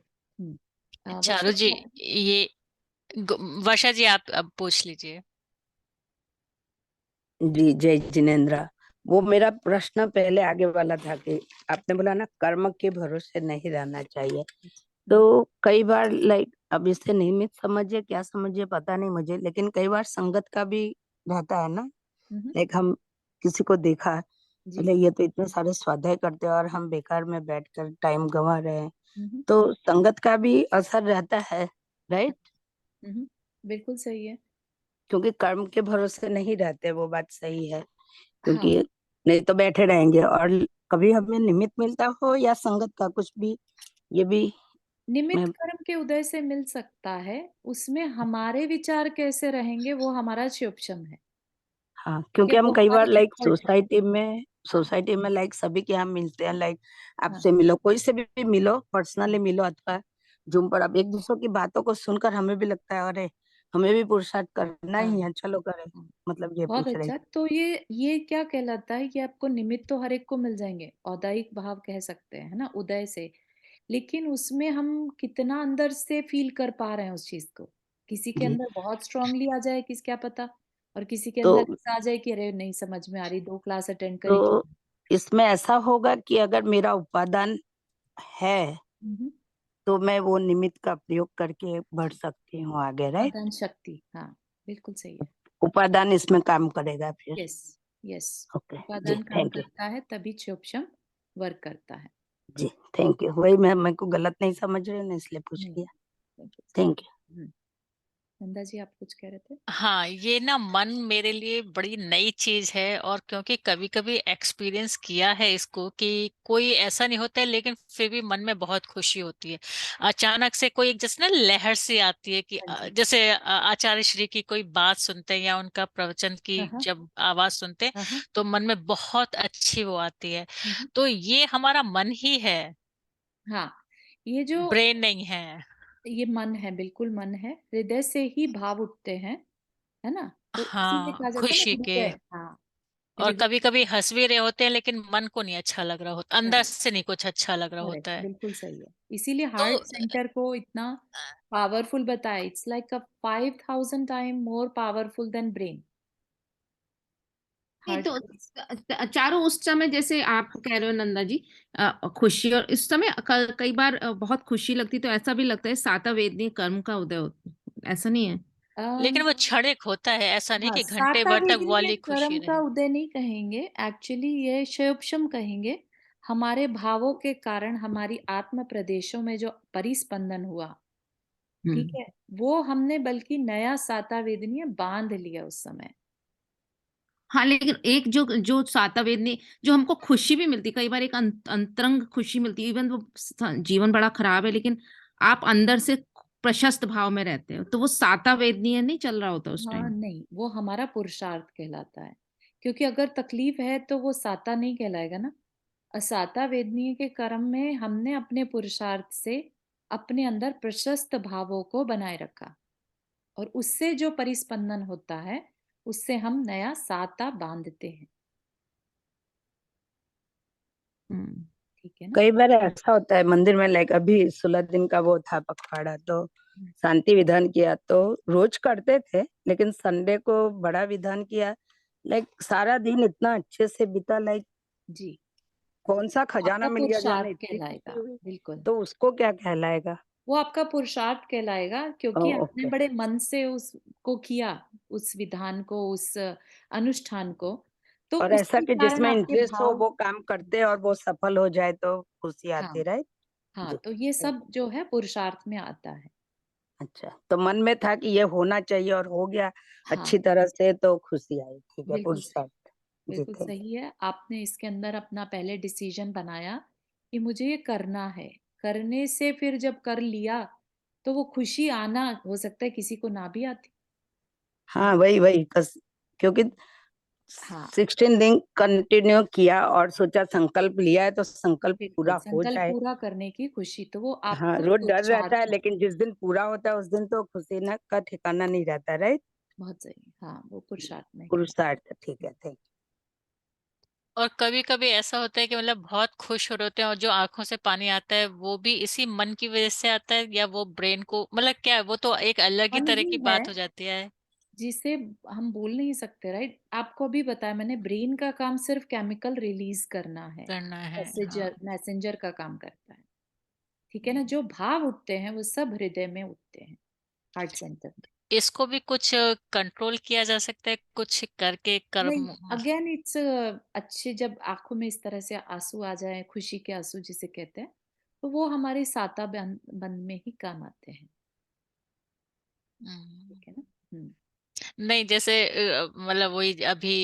चारू वर्षा जी, जी, ये वर्षा जी आप अब पूछ लीजिए। जी जय जिनेन्द्र। वो मेरा प्रश्न पहले आगे वाला था कि आपने बोला ना कर्म के भरोसे नहीं रहना चाहिए, तो कई बार लाइक अब इससे नियमित समझिए क्या समझिए पता नहीं मुझे, लेकिन कई बार संगत का भी रहता है ना। लाइक हम किसी को देखा, जी। मतलब ये तो इतने सारे स्वाध्याय करते हैं और हम बेकार में बैठकर टाइम गंवा रहे हैं, हम्म, तो संगत का भी असर रहता है, राइट? बिल्कुल सही है। क्योंकि कर्म के भरोसे नहीं रहते, वो बात सही है, हाँ, क्योंकि नहीं तो बैठे रहेंगे और कभी हमें निमित्त मिलता हो या संगत का कुछ भी, ये भी मैं निमित्त कर्म के उदय से मिल सकता है, उसमें हमारे विचार कैसे रहेंगे वो हमारा क्षोभशम है। हाँ, ठीक है, क्योंकि हम वो कई बार हमारे लाइक डिफॉल्ट है। हाँ सोसाइटी में लाइक सभी के यहाँ मिलते हैं, लाइक हाँ आपसे मिलो, कोई से भी मिलो, पर्सनली हाँ मिलो अथवा जूम पर, अब एक दूसरे की बातों को सुनकर हमें भी लगता है अरे हमें भी पुरुषार्थ करना हाँ ही है, चलो करें। हाँ। मतलब ये बहुत पूछ रही अच्छा, तो ये क्या कहलाता है कि आपको निमित्त तो हर एक को मिल जाएंगे, औदायिक भाव कह सकते हैं, है ना, उदय से। लेकिन उसमें हम कितना अंदर से फील कर पा रहे हैं उस चीज को। किसी के जी। अंदर बहुत स्ट्रांगली आ जाए, किस क्या पता, और किसी के तो अंदर ऐसा आ जाए कि अरे नहीं समझ में आ रही, 2 क्लास अटेंड करी थी। तो इसमें ऐसा होगा कि अगर मेरा उपादान है हम्म, तो मैं वो निमित्त का प्रयोग करके बढ़ सकती हूँ आगे, राइट? उपादान शक्ति, हाँ बिल्कुल सही है। उपादान इसमें काम करेगा फिर। यस यस, ओके जी, उपादान काम थैंक यू। करता है तभी क्षोभशम वर्क करता है। जी थैंक यू, वही मैं मेरे को गलत नहीं समझ रहे ना, इसलिए पूछ नहीं, लिया। बिल्कुल सही। Thank you. नंदा जी आप कुछ कह रहे थे। हाँ, ये ना मन मेरे लिए बड़ी नई चीज है, और क्योंकि कभी कभी एक्सपीरियंस किया है इसको कि कोई ऐसा नहीं होता है, लेकिन फिर भी मन में बहुत खुशी होती है। अचानक से कोई एक जैसे ना लहर सी आती है कि हाँ जी। जैसे आचार्य श्री की कोई बात सुनते हैं या उनका प्रवचन की हाँ जब आवाज सुनते हैं, हाँ तो मन में बहुत अच्छी वो आती है। हाँ तो ये हमारा मन ही है, हाँ, ये जो ब्रेन नहीं है। ये मन है, बिल्कुल मन है। हृदय से ही भाव उठते हैं, है ना? तो इसीलिए हाँ, कहा जाता है ना खुशी के। हृदय। हाँ, और हृदय। कभी कभी हंस भी रहे होते हैं लेकिन मन को नहीं अच्छा लग रहा होता, अंदर करेक्ट, से नहीं कुछ अच्छा लग रहा करेक्ट, होता है। बिल्कुल सही है। इसीलिए तो हार्ट सेंटर को इतना पावरफुल बताया। It's like a 5000 time more powerful than brain. नहीं हार्ट। तो चारों उस समय जैसे आप कह रहे हो नंदा जी, खुशी, और इस समय कई बार बहुत खुशी लगती, तो ऐसा भी लगता है साता वेदनी कर्म का उदय होता, ऐसा नहीं है? लेकिन वो क्षणिक होता है, ऐसा नहीं हाँ, कि घंटे भर तक सातावेदी में वाली खुशी कर्म का रहे। उदय नहीं कहेंगे, एक्चुअली ये क्षयोपशम कहेंगे। हमारे भावों के कारण हमारी आत्म प्रदेशों में जो परिस्पंदन हुआ, ठीक हम्म। है, वो हमने बल्कि नया सातावेदनीय बांध लिया उस समय। हाँ, लेकिन एक जो जो साता वेदनी, जो हमको खुशी भी मिलती, कई बार एक अंतरंग खुशी मिलती है, इवन वो जीवन बड़ा खराब है, लेकिन आप अंदर से प्रशस्त भाव में रहते हो, तो वो साता वेदनीय नहीं चल रहा होता उस हाँ, टाइम। नहीं, वो हमारा पुरुषार्थ कहलाता है। क्योंकि अगर तकलीफ है तो वो साता नहीं कहलाएगा ना। असाता वेदनीय के कर्म में हमने अपने पुरुषार्थ से अपने अंदर प्रशस्त भावों को बनाए रखा, और उससे जो परिस्पंदन होता है, उससे हम नया साता बांधते हैं। हम्म। ठीक है ना? कई बार ऐसा होता है मंदिर में, लाइक अभी 16 दिन का वो था पखवाड़ा, तो शांति विधान किया, तो रोज करते थे, लेकिन संडे को बड़ा विधान किया। लाइक सारा दिन इतना अच्छे से बीता, लाइक जी, कौन सा खजाना आपका मिल गया जो हमें पुरुषार्थ इतनी खुशी कहलाएगा, हुई। बिल्कुल। तो उसको क्या कहलाएगा? वो आपका पुरुषार्थ कहलाएगा, क्योंकि आपने ओके। बड़े मन से उसको किया, उस विधान को, उस अनुष्ठान को। तो और ऐसा उसके कि कारण जिसमें आपके इंटरेस्ट हो भाव। वो काम करते और वो सफल हो जाए तो खुशी आती, हाँ, राइट? हाँ, जी। तो ये सब जो है पुरुषार्थ में आता है। अच्छा, तो मन में था कि ये होना चाहिए और हो गया हाँ, अच्छी तरह से, तो खुशी आई। ठीक है, बिल्कुल सही, पुरुषार्थ। जी, बिल्कुल थैंक सही है। आपने इसके अंदर अपना पहले डिसीजन बनाया कि मुझे ये करना है। करने से फिर जब कर लिया, तो वो खुशी आना, हो सकता है किसी को ना भी आती। हाँ, वही वही क्योंकि हाँ, 16 दिन कंटिन्यू किया और सोचा संकल्प लिया है तो संकल्प बिल्कुल, पूरा हो संकल्प जाए। पूरा करने की खुशी, तो वो हाँ, आपका रोज डर रहता है, पुरुषार्थ है। लेकिन जिस दिन पूरा होता है उस दिन तो खुशी ना का ठिकाना नहीं रहता, राइट? बहुत सही, हाँ, वो पुरुषार्थ में ही। पुरुषार्थ, ठीक है, थैंक और कभी कभी ऐसा होता है कि मतलब बहुत खुश हो रहे होते हैं और जो आंखों से पानी आता है वो भी इसी मन की वजह से आता है, या वो ब्रेन को, मतलब क्या है, वो तो एक अलग ही मन तरह ही की है बात हो जाती है। जिसे हम बोल नहीं सकते, राइट? आपको अभी बताया मैंने, ब्रेन का काम सिर्फ केमिकल रिलीज करना है, करना है, हाँ। मैसेजर मैसेंजर का काम करता है। ठीक है ना? जो भाव उठते हैं वो सब हृदय में उठते हैं, हार्ट सेंटर में। इसको भी कुछ कंट्रोल किया जा सकता है कुछ करके, नहीं, कर्म। अगेन इट्स अच्छे, जब आंखों में इस तरह से आंसू आ जाए, खुशी के आंसू जिसे कहते हैं, तो वो हमारे साता बंद में ही काम आते हैं। हम्म। ठीक है ना? हम्म। नहीं, जैसे मतलब वही अभी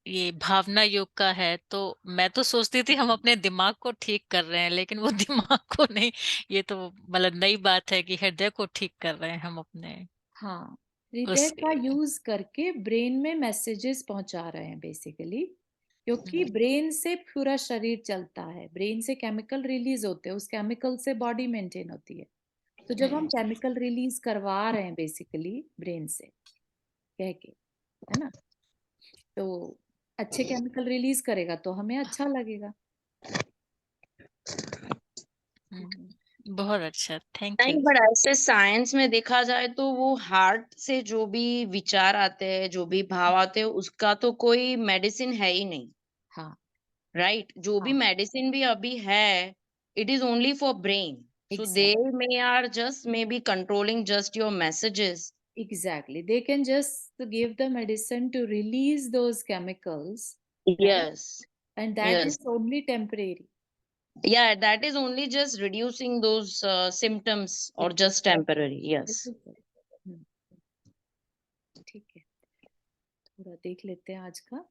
ये भावना योग का है, तो मैं तो सोचती थी हम अपने दिमाग को ठीक कर रहे हैं, लेकिन वो दिमाग को नहीं। ये तो मतलब नई बात है कि हृदय को ठीक कर रहे हैं हम अपने हाँ, हृदय उस। का यूज करके ब्रेन में मैसेजेस पहुंचा रहे हैं बेसिकली। क्योंकि हम्म, ब्रेन से पूरा शरीर चलता है, ब्रेन से केमिकल रिलीज होते हैं, उस केमिकल से बॉडी मेंटेन होती है। तो जब हम केमिकल रिलीज करवा रहे हैं बेसिकली ब्रेन से कह के, है ना, तो अच्छे केमिकल रिलीज करेगा तो हमें अच्छा लगेगा। बहुत अच्छा, थैंक नहीं, यू। बट ऐसे साइंस में देखा जाए तो वो हार्ट से जो भी विचार आते हैं, जो भी भाव आते हैं, उसका तो कोई मेडिसिन है ही नहीं, हाँ, राइट? जो भी हाँ, मेडिसिन भी अभी है, it is only for brain. So they exact may are just may be controlling just your messages. exactly, they can just give the medicine to release those chemicals, right? Yes, And that yes, is only temporary. yeah, that is only just reducing those symptoms or बिल्कुल, just temporary. Yes. बिल्कुल सही। हम्म, ठीक है, थोड़ा देख लेते हैं आज का।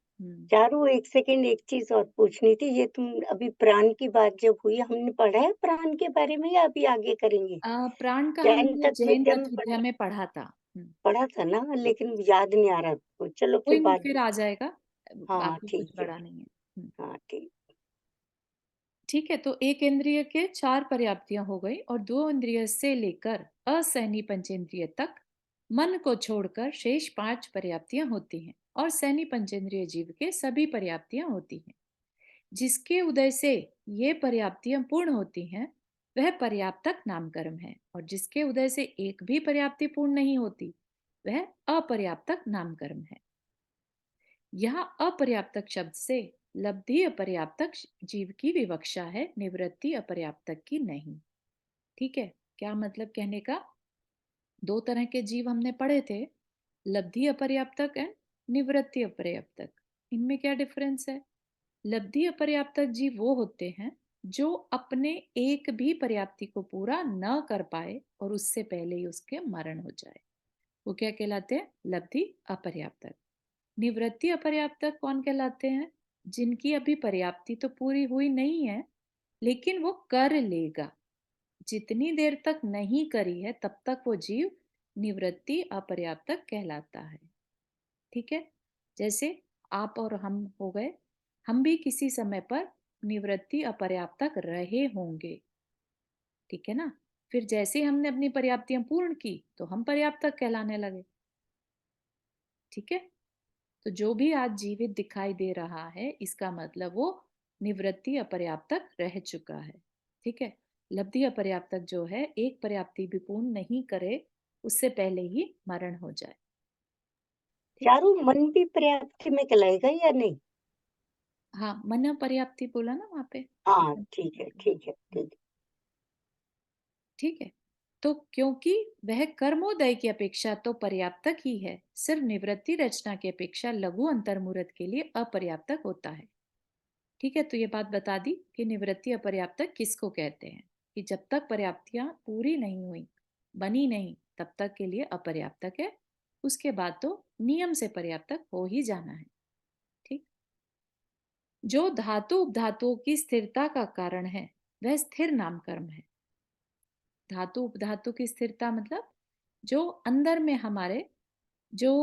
चारू, एक सेकंड, एक चीज और पूछनी थी। ये तुम अभी प्राण की बात जब हुई, हमने पढ़ा है प्राण के बारे में या अभी आगे करेंगे? प्राण का जैन हमने तत्व जैन विद्या में तत्वज्ञा में पढ़ा था। पढ़ा था ना, लेकिन याद नहीं आ रहा तो चलो कोई फिर नहीं, बाद फिर में। आ जाएगा। हाँ आपको कुछ ठीक है। पढ़ा नहीं है। हाँ ठीक। ठीक है, तो एक इंद्रिय के 4 पर्याप्तियां हो गई और 2 इंद्रिय से लेकर असहनी पंचेंद्रिय तक मन को छोड़कर शेष 5 पर्याप्तियां होती हैं और सहनी पंचेंद्रिय जीव के सभी पर्याप्तियां होती हैं। जिसके उदय से ये पर्याप्तियां पूर्ण होती हैं वह पर्याप्तक नामकर्म है, और जिसके उदय से एक भी पर्याप्ति पूर्ण नहीं होती वह अपर्याप्तक नामकर्म है। यहाँ अपर्याप्तक शब्द से लब्धि अपर्याप्तक जीव की विवक्षा है, निवृत्ति अपर्याप्तक की नहीं। ठीक है, क्या मतलब कहने का? 2 तरह के जीव हमने पढ़े थे, लब्धि अपर्याप्तक एंड निवृत्ति अपर्याप्तक। इनमें क्या डिफरेंस है? लब्धि अपर्याप्तक जीव वो होते हैं जो अपने एक भी पर्याप्ति को पूरा न कर पाए और उससे पहले ही उसके मरण हो जाए, वो क्या कहलाते हैं? लब्धि अपर्याप्तक। निवृत्ति अपर्याप्तक कौन कहलाते हैं? जिनकी अभी पर्याप्ति तो पूरी हुई नहीं है लेकिन वो कर लेगा। जितनी देर तक नहीं करी है तब तक वो जीव निवृत्ति अपर्याप्तक कहलाता है। ठीक है, जैसे आप और हम हो गए, हम भी किसी समय पर निवृत्ति अपर्याप्तक रहे होंगे। ठीक है ना? फिर जैसे हमने अपनी पर्याप्तियां पूर्ण की तो हम पर्याप्तक कहलाने लगे। ठीक है, तो जो भी आज जीवित दिखाई दे रहा है इसका मतलब वो निवृत्ति अपर्याप्तक रह चुका है। ठीक है, लब्धि अपर्याप्तक जो है एक पर्याप्ति भी पूर्ण नहीं करे उससे पहले ही मरण हो जाए। चारों मन भी पर्याप्ति में कहलाएगा या नहीं? हाँ, मन पर्याप्ति बोला ना वहां पे। हाँ, ठीक है, ठीक है, ठीक है। ठीक है, तो क्योंकि वह कर्मोदय की अपेक्षा तो पर्याप्तक ही है, सिर्फ निवृत्ति रचना की अपेक्षा लघु अंतर्मुहूर्त के लिए अपर्याप्तक होता है। ठीक है, तो ये बात बता दी कि निवृत्ति अपर्याप्तक किसको कहते हैं, कि जब तक पर्याप्तियां पूरी नहीं हुई, बनी नहीं, तब तक के लिए अपर्याप्तक है, उसके बाद तो नियम से पर्याप्तक हो ही जाना है। ठीक, जो धातु उपधातुओं की स्थिरता का कारण है वह स्थिर नामकर्म है। धातु उपधातु की स्थिरता मतलब जो अंदर में हमारे जो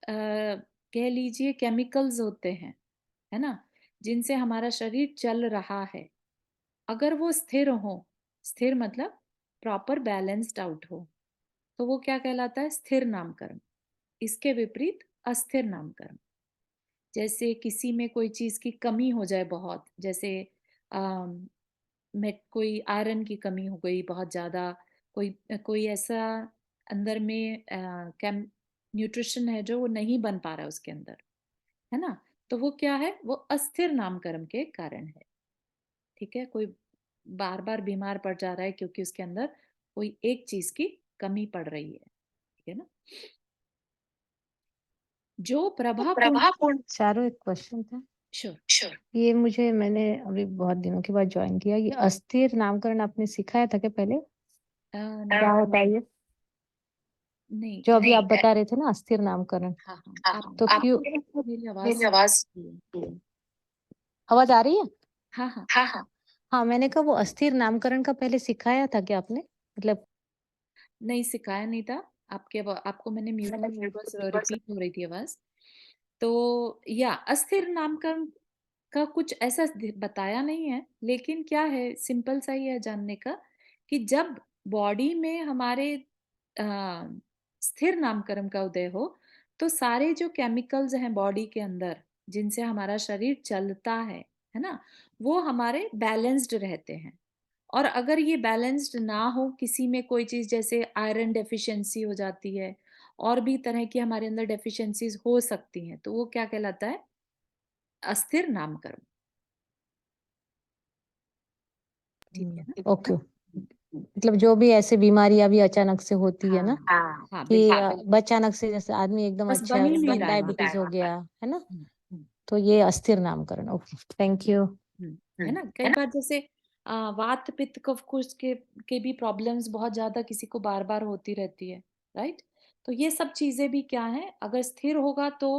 कह लीजिए केमिकल्स होते हैं, है ना, जिनसे हमारा शरीर चल रहा है, अगर वो स्थिर हो, स्थिर मतलब प्रॉपर बैलेंस्ड आउट हो, तो वो क्या कहलाता है? स्थिर नामकर्म। इसके विपरीत अस्थिर नामकर्म। जैसे किसी में कोई चीज की कमी हो जाए बहुत, जैसे में कोई आयरन की कमी हो गई बहुत ज्यादा, कोई कोई ऐसा अंदर में कैम न्यूट्रिशन है जो वो नहीं बन पा रहा है उसके अंदर, है ना, तो वो क्या है? वो अस्थिर नामकर्म के कारण है। ठीक है, कोई बार बार बीमार पड़ जा रहा है क्योंकि उसके अंदर कोई एक चीज की कमी पड़ रही है। ठीक है ना? जो प्रभावपूर्ण चारों एक क्वेश्चन था। श्योर। ये मुझे मैंने अभी बहुत दिनों के बाद ज्वाइन किया। ये अस्थिर नामकरण आपने सिखाया था क्या पहले? क्या होता है ये नहीं, जो अभी आप बता रहे थे ना, अस्थिर नामकरण? हाँ हाँ, आप तो क्यों मेरी मेरी आवाज आवाज आ रही है? हाँ हाँ, हाँ, मैंने कहा वो अस्थिर नामकरण का पहले सिखाया था क्या आपने? मतलब नहीं सिखाया नहीं था। आपको मैंने म्यूट बस रिपीट हो रही थी आवाज। तो या अस्थिर नामकरण का कुछ ऐसा बताया नहीं है, लेकिन क्या है, सिंपल सा ही है जानने का, कि जब बॉडी में हमारे अ, स्थिर नामकरण का उदय हो तो सारे जो केमिकल्स हैं बॉडी के अंदर जिनसे हमारा शरीर चलता है ना, वो हमारे बैलेंस्ड रहते हैं। और अगर ये बैलेंस्ड ना हो, किसी में कोई चीज जैसे आयरन डेफिशिएंसी हो जाती है, और भी तरह की हमारे अंदर डेफिशिएंसीज हो सकती हैं, तो वो क्या कहलाता है? अस्थिर नामकरण। ठीक है ना? ओके, मतलब जो भी ऐसे बीमारियां भी अचानक से होती है ना, हाँ कि बिल्कुल, अचानक से जैसे आदमी एकदम बस अच्छा बन ही है, नहीं रहा है वहाँ डायबिटीज हो गया है ना, हम्म, तो ये अस्थिर नामकरण। Okay, thank you. है ना, कई बार जैसे वात पित्त कफ कुछ के भी प्रॉब्लम्स बहुत ज्यादा किसी को बार बार होती रहती है, राइट? तो ये सब चीजें भी क्या है, अगर स्थिर होगा तो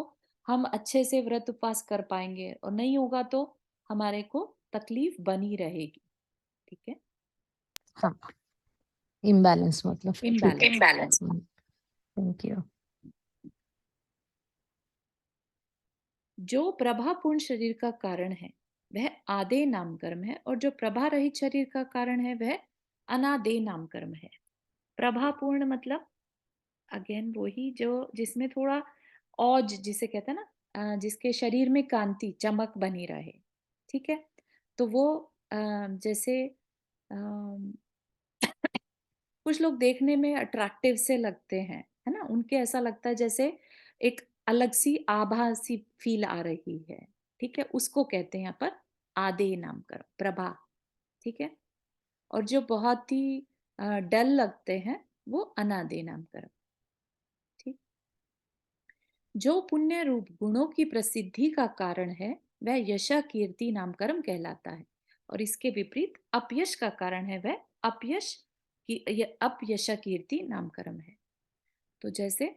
हम अच्छे से व्रत उपवास कर पाएंगे, और नहीं होगा तो हमारे को तकलीफ बनी रहेगी। ठीक है, हाँ, इम्बैलेंस मतलब इम्बैलेंस। Thank you. जो प्रभापूर्ण शरीर का कारण है वह आदेय नाम कर्म है, और जो प्रभा रहित शरीर का कारण है वह अनादेय नाम कर्म है। प्रभा पूर्ण मतलब अगेन वही जो जिसमें थोड़ा औज जिसे कहते हैं ना, जिसके शरीर में कांति चमक बनी रहे, ठीक है। तो वो जैसे कुछ लोग देखने में अट्रैक्टिव से लगते हैं, है ना, उनके ऐसा लगता है जैसे एक अलग सी आभा सी फील आ रही है, ठीक है, उसको कहते हैं यहाँ पर आदेय नाम कर्म, प्रभा, ठीक है। और जो बहुत ही डल लगते हैं वो अनादेय नाम कर्म, ठीक। जो पुण्य रूप गुणों की प्रसिद्धि का कारण है वह यश कीर्ति नाम कर्म कहलाता है, और इसके विपरीत अपयश का कारण है वह अपयश की अपयश कीर्ति नाम कर्म है। तो जैसे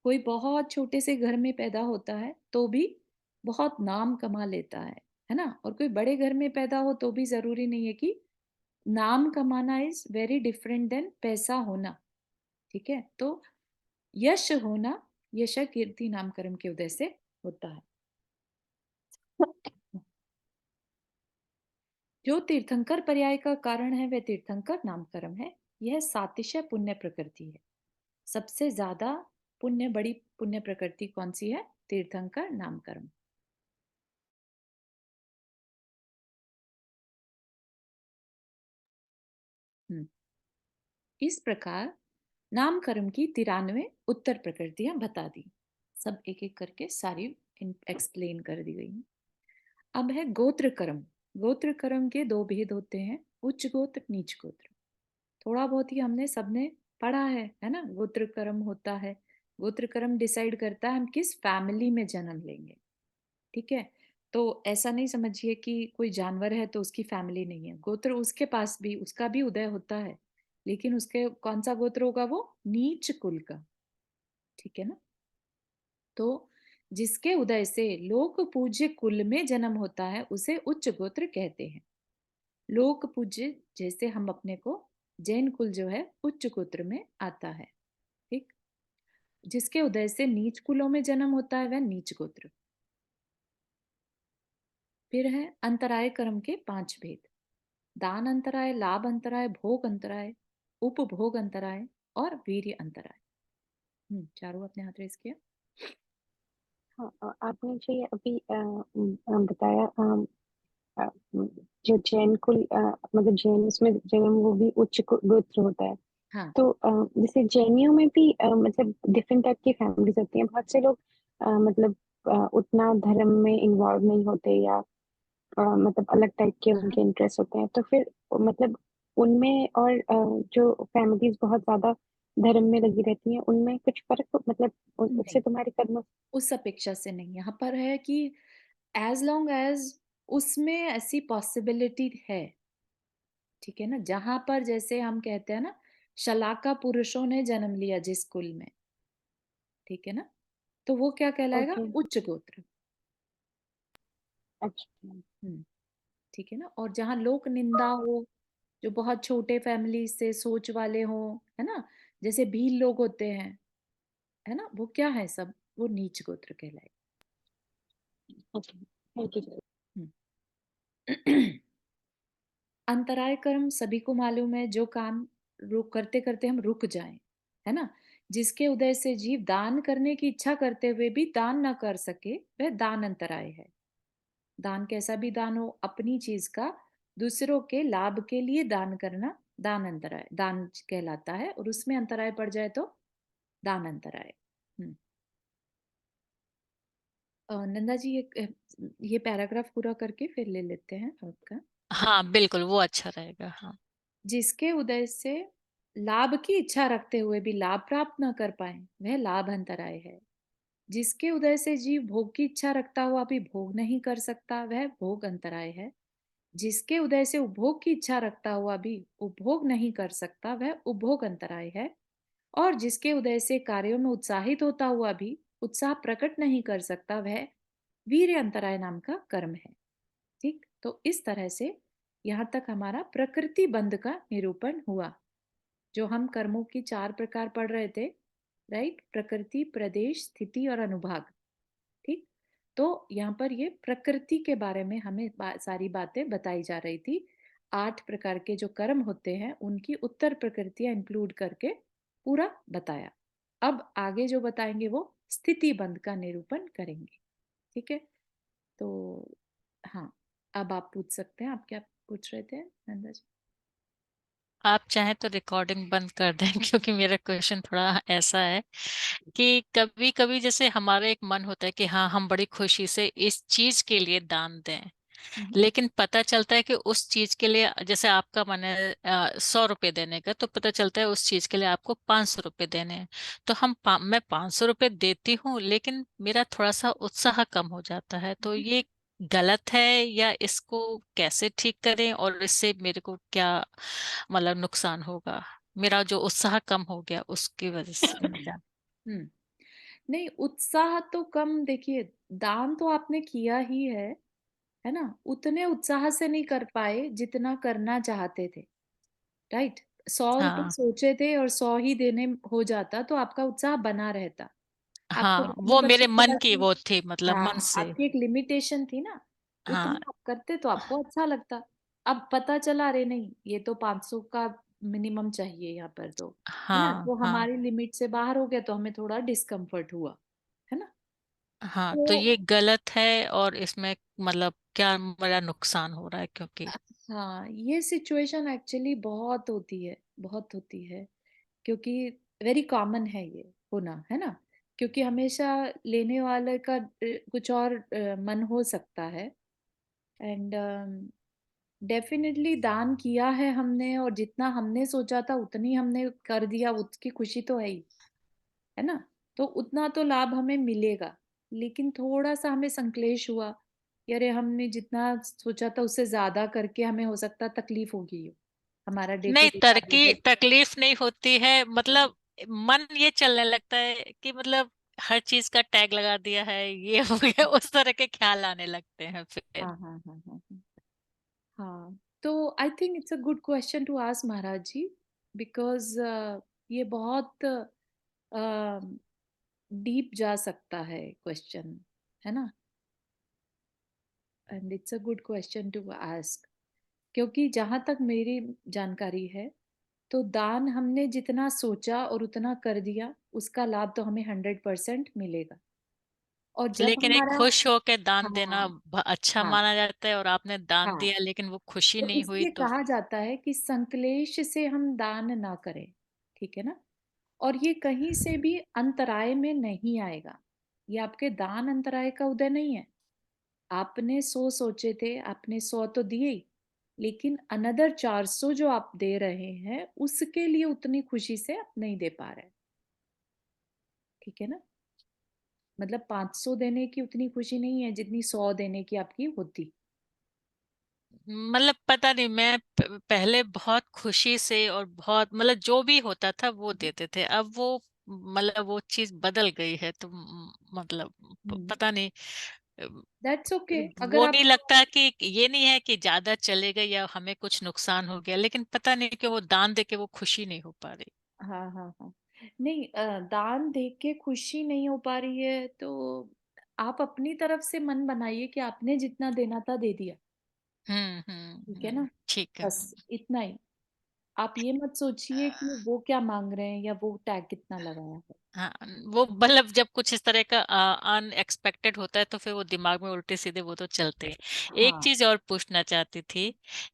कोई बहुत छोटे से घर में पैदा होता है तो भी बहुत नाम कमा लेता है ना, और कोई बड़े घर में पैदा हो तो भी जरूरी नहीं है कि नाम कमाना इज वेरी डिफरेंट देन पैसा होना, ठीक है। तो यश होना यश कीर्ति नाम कर्म के उदय से होता है। जो तीर्थंकर पर्याय का कारण है वह तीर्थंकर नाम कर्म है। यह सातिशय पुण्य प्रकृति है। सबसे ज्यादा पुण्य बड़ी पुण्य प्रकृति कौन सी है? तीर्थंकर नाम कर्म। इस प्रकार नाम कर्म की 93 उत्तर प्रकृतियां बता दी, सब एक एक करके सारी एक्सप्लेन कर दी गई। अब है गोत्र कर्म। गोत्र कर्म के दो भेद होते हैं, उच्च गोत्र नीच गोत्र। थोड़ा बहुत ही हमने सबने पढ़ा है ना। गोत्र कर्म होता है, गोत्र कर्म डिसाइड करता है हम किस फैमिली में जन्म लेंगे, ठीक है। तो ऐसा नहीं समझिए कि कोई जानवर है तो उसकी फैमिली नहीं है। गोत्र उसके पास भी उसका भी उदय होता है, लेकिन उसके कौन सा गोत्र होगा? वो नीच कुल का, ठीक है ना। तो जिसके उदय से लोक पूज्य कुल में जन्म होता है उसे उच्च गोत्र कहते हैं। लोक पूज्य जैसे हम अपने को जैन कुल जो है उच्च गोत्र में आता है, ठीक। जिसके उदय से नीच कुलों में जन्म होता है वह नीच गोत्र। फिर है अंतराय कर्म के 5 भेद। दान अंतराय, लाभ अंतराय, भोग अंतराय, उपभोग अंतराय और वीर्य अंतराय। चारों अपने हाथ रेस किया। हाँ, आपने जो ये अभी बताया अ, जो जैन कुल मतलब जैन उसमें जन्म वो भी उच्च गोत्र होता है। हाँ तो जैसे जैनियों में भी मतलब डिफरेंट टाइप की फैमिलीज होती हैं। बहुत से लोग मतलब उतना धर्म में इन्वॉल्व नहीं होते, या मतलब अलग टाइप के उनके इंटरेस्ट होते हैं। तो फिर मतलब उनमें और जो फैमिलीज बहुत ज्यादा धर्म में लगी रहती हैं उनमें कुछ फर्क मतलब उससे नहीं, तुम्हारे कर्म। उस अपेक्षा से नहीं। यहाँ पर है कि एज लॉन्ग एज उसमें ऐसी पॉसिबिलिटी है, ठीक है ना। जहां पर जैसे हम कहते हैं ना, शलाका पुरुषों ने जन्म लिया जिस कुल में, ठीक है ना, तो वो क्या कहलाएगा? ओके। उच्च गोत्र। अच्छा। ठीक है ना। और जहां लोक निंदा हो, जो बहुत छोटे फैमिली से सोच वाले हो, है ना, जैसे भील लोग होते हैं, है ना, वो क्या है? सब वो नीच गोत्र कहलाए। Okay, thank you. अंतराय कर्म सभी को मालूम है, जो काम रुक करते करते हम रुक जाएं, है ना। जिसके उदय से जीव दान करने की इच्छा करते हुए भी दान न कर सके वह दान अंतराय है। दान कैसा भी दान हो, अपनी चीज का दूसरों के लाभ के लिए दान करना दान अंतराय दान कहलाता है, और उसमें अंतराय पड़ जाए तो दान अंतराय। नंदा जी ये पैराग्राफ पूरा करके फिर ले लेते हैं आपका। हाँ बिल्कुल, वो अच्छा रहेगा। हाँ, जिसके उदय से लाभ की इच्छा रखते हुए भी लाभ प्राप्त न कर पाए वह लाभ अंतराय है। जिसके उदय से जीव भोग की इच्छा रखता हुआ भी भोग नहीं कर सकता वह भोग अंतराय है। जिसके उदय से उपभोग की इच्छा रखता हुआ भी उपभोग नहीं कर सकता वह उपभोग अंतराय है। और जिसके उदय से कार्यों में उत्साहित होता हुआ भी उत्साह प्रकट नहीं कर सकता वह वीर्य अंतराय नाम का कर्म है, ठीक। तो इस तरह से यहाँ तक हमारा प्रकृति बंध का निरूपण हुआ। जो हम कर्मों की 4 प्रकार पढ़ रहे थे, राइट, प्रकृति, प्रदेश, स्थिति और अनुभाग, ठीक। तो यहाँ पर ये प्रकृति के बारे में हमें सारी बातें बताई जा रही थी। 8 प्रकार के जो कर्म होते हैं उनकी उत्तर प्रकृतियां इंक्लूड करके पूरा बताया। अब आगे जो बताएंगे वो स्थिति बंध का निरूपण करेंगे। ठीक है, तो हाँ, अब आप पूछ सकते हैं। आप क्या पूछ रहे थे नंदा जी? आप चाहें तो रिकॉर्डिंग बंद कर दें क्योंकि मेरा क्वेश्चन थोड़ा ऐसा है कि कभी कभी जैसे हमारा एक मन होता है कि हाँ हम बड़ी खुशी से इस चीज के लिए दान दें, लेकिन पता चलता है कि उस चीज के लिए जैसे आपका मन है 100 रुपए देने का, तो पता चलता है उस चीज के लिए आपको 500 रुपए देने हैं। तो मैं 500 रुपए देती हूँ लेकिन मेरा थोड़ा सा उत्साह कम हो जाता है, तो ये गलत है या इसको कैसे ठीक करें और इससे मेरे को क्या मतलब नुकसान होगा? मेरा जो उत्साह कम हो गया उसकी वजह से मैं हम्म नहीं, उत्साह तो कम, देखिए दान तो आपने किया ही है ना, उतने उत्साह से नहीं कर पाए जितना करना चाहते थे, राइट। 100 रुपए हाँ सोचे थे और 100 ही देने हो जाता तो आपका उत्साह बना रहता। आपको हाँ, इतनी वो पता मेरे मन चला की कि वो थी, मतलब मन हाँ, से। आपकी एक लिमिटेशन थी ना, हाँ उतना आप करते तो आपको अच्छा लगता। अब पता चला, अरे नहीं, ये तो 500 का मिनिमम चाहिए यहाँ पर, तो है ना, हाँ तो हाँ हमारी लिमिट से बाहर हो गया तो हमें थोड़ा डिस्कम्फर्ट हुआ, है ना। हाँ, तो तो ये गलत है और इसमें मतलब क्या बड़ा नुकसान हो रहा है क्योंकि हाँ, ये सिचुएशन एक्चुअली बहुत होती है, बहुत होती है, क्योंकि वेरी कॉमन है ये होना, है ना। क्योंकि हमेशा लेने वाले का कुछ और मन हो सकता है। एंड डेफिनेटली दान किया है हमने और जितना हमने सोचा था उतनी हमने कर दिया, उसकी खुशी तो है ना। तो उतना तो लाभ हमें मिलेगा, लेकिन थोड़ा सा हमें संक्लेश हुआ, यारे हमने जितना सोचा था उससे ज्यादा करके हमें हो सकता तकलीफ होगी, हमारा डे टू नहीं, डे का तरक्की बजट। तकलीफ नहीं होती है, मतलब मन ये चलने लगता है कि मतलब हर चीज का टैग लगा दिया है, ये हो गया, उस तरह के ख्याल आने लगते हैं फिर। हाँ हाँ हाँ हाँ हाँ हाँ। तो I think it's a good question to ask Maharaj ji, because ये बहुत डीप जा सकता है क्वेश्चन, है ना। And it's a good question to ask, क्योंकि जहां तक मेरी जानकारी है तो दान हमने जितना सोचा और उतना कर दिया, उसका लाभ तो हमें 100% मिलेगा। और जब लेकिन एक हमारा खुश होकर दान देना हाँ अच्छा हाँ माना जाता है, और आपने दान हाँ, दिया लेकिन वो खुशी तो नहीं हुई इसलिए तो कहा जाता है कि संक्लेश से हम दान ना करें, ठीक है ना। और ये कहीं से भी अंतराय में नहीं आएगा, ये आपके दान अंतराय का उदय नहीं है। आपने 100 सोचे थे, आपने 100 तो दिए ही, लेकिन अनदर 400 जो आप दे रहे हैं उसके लिए उतनी खुशी से आप नहीं दे पा रहे, ठीक है ना। मतलब 500 देने की उतनी खुशी नहीं है जितनी 100 देने की आपकी होती। मतलब पता नहीं, मैं पहले बहुत खुशी से और बहुत मतलब जो भी होता था वो देते थे, अब वो मतलब वो चीज बदल गई है, तो मतलब पता नहीं। दैट्स ओके, अगर वो आप नहीं लगता कि ये नहीं है कि ज्यादा चले गए या हमें कुछ नुकसान हो गया, लेकिन पता नहीं कि वो दान दे के वो खुशी नहीं हो पा रही। हाँ हाँ हाँ, नहीं, दान देख के खुशी नहीं हो पा रही है तो आप अपनी तरफ से मन बनाइए कि आपने जितना देना था दे दिया, ठीक है ना। ठीक है। बस इतना ही। आप ये मत सोचिए कि वो क्या मांग रहे हैं या वो टैग कितना लगाया है। हाँ, वो मतलब जब कुछ इस तरह का अनएक्सपेक्टेड होता है तो फिर वो दिमाग में उल्टे सीधे वो तो चलते हैं। एक हाँ चीज और पूछना चाहती थी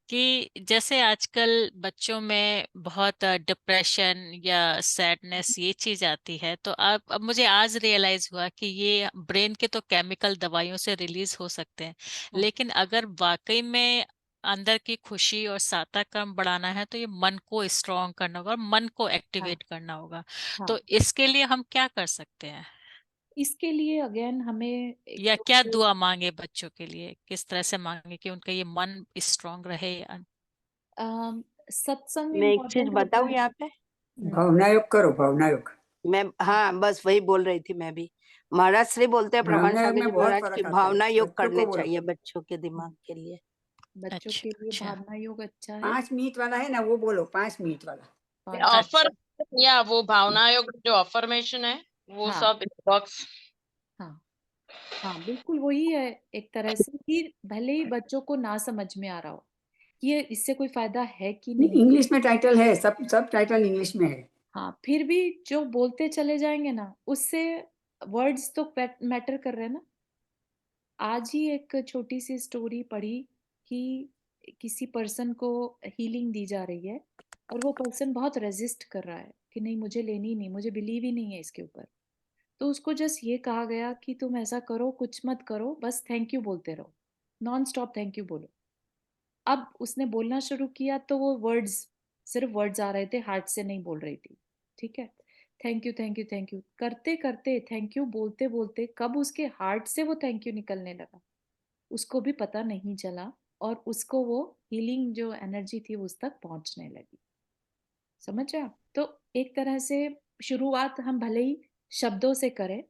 कि जैसे आजकल बच्चों में बहुत डिप्रेशन या सैडनेस ये चीज आती है, तो अब मुझे आज रियलाइज हुआ कि ये ब्रेन के तो केमिकल दवाइयों से रिलीज हो सकते हैं, हाँ लेकिन अगर वाकई में अंदर की खुशी और साता क्रम बढ़ाना है तो ये मन को स्ट्रॉन्ग करना होगा और मन को हाँ एक्टिवेट करना होगा। हाँ, तो इसके लिए हम क्या कर सकते हैं, इसके लिए अगेन हमें एक या क्या तो दुआ मांगे बच्चों के लिए, किस तरह से मांगे कि उनका ये मन स्ट्रांग रहे सत्संग मैं एक चीज इम्पोर्टेंट होता बताऊं है। यहाँ पे। भावना योग करो, भावना योग। मैं हाँ बस वही बोल रही थी मैं भी। महाराज श्री बोलते हैं प्रमाण भावना योग स्वामी जी में बहुत महाराज की फर्क आता है, भावना योग बच्चों को करने बोलो। चाहिए बच्चों के दिमाग के लिए। बच्चों अच्छा के लिए अच्छा भावना योग अच्छा है। 5 मिनट वाला है ना, वो बोलो, 5 मिनट वाला। 5 मिनट। ऑफर अच्छा या वो भावना योग जो अफर्मेशन है वो हाँ सब बॉक्स। हाँ हाँ, बिल्कुल वही है एक तरह से कि भले ही बच्चों को ना समझ में आ रहा हो कि ये इससे कोई फायदा है कि नहीं। इंग्लिश में टाइटल है, सब टाइटल इंग्लिश में है। हाँ, फिर भी जो बोलते चले जाएंगे ना, उससे वर्ड्स तो मैटर कर रहे हैं ना। आज ही एक छोटी सी स्टोरी पढ़ी कि किसी पर्सन को हीलिंग दी जा रही है और वो पर्सन बहुत रेजिस्ट कर रहा है कि नहीं मुझे लेनी नहीं, मुझे बिलीव ही नहीं है इसके ऊपर। तो उसको जस्ट ये कहा गया कि तुम ऐसा करो, कुछ मत करो, बस थैंक यू बोलते रहो, नॉन स्टॉप थैंक यू बोलो। अब उसने बोलना शुरू किया तो वो वर्ड्स, सिर्फ वर्ड्स आ रहे थे, हार्ट से नहीं बोल रही थी। ठीक है, thank you thank you thank you करते करते, थैंक यू बोलते बोलते कब उसके हार्ट से वो थैंक यू निकलने लगा उसको भी पता नहीं चला, और उसको वो हीलिंग जो एनर्जी थी उस तक पहुंचने लगी। समझ रहे आप? तो एक तरह से शुरुआत हम भले ही शब्दों से करें,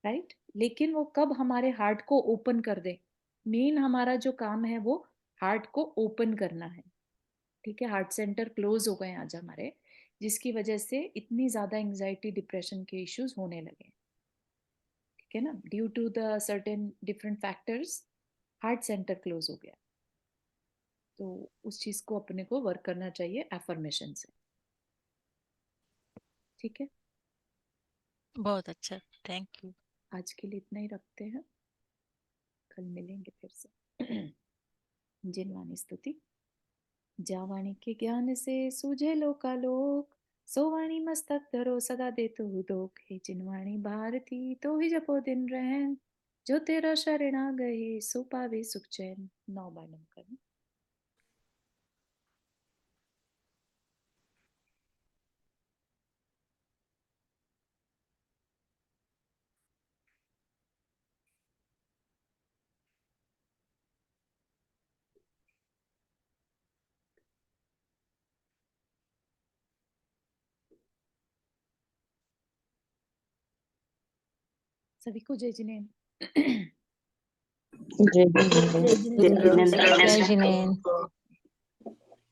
राइट, लेकिन वो कब हमारे हार्ट को ओपन कर दे। मेन हमारा जो काम है वो हार्ट को ओपन करना है। ठीक है, हार्ट सेंटर क्लोज हो गए आज हमारे, जिसकी वजह से इतनी ज्यादा एंजाइटी डिप्रेशन के इश्यूज होने लगे। ठीक है ना, due to the certain different factors heart centre close हो गया। तो उस चीज को अपने को वर्क करना चाहिए एफर्मेशन से। ठीक है, बहुत अच्छा, थैंक यू। आज के लिए इतना ही रखते हैं, कल मिलेंगे फिर से। जिनवानी स्तुति। जावाणी के ज्ञान से सूझे लोकालोक, सोवाणी मस्तक धरो सदा दे तू दोख। हे जिनवाणी भारती तो ही जपो दिन रहन, जो तेरा शरण आ गए सो पावे सुख चैन। 9 बार नम करना। सभी को जय जिनेन्द्र। जय जिनेन्द्र। जय जिनेन्द्र। जय जिनेन्द्र।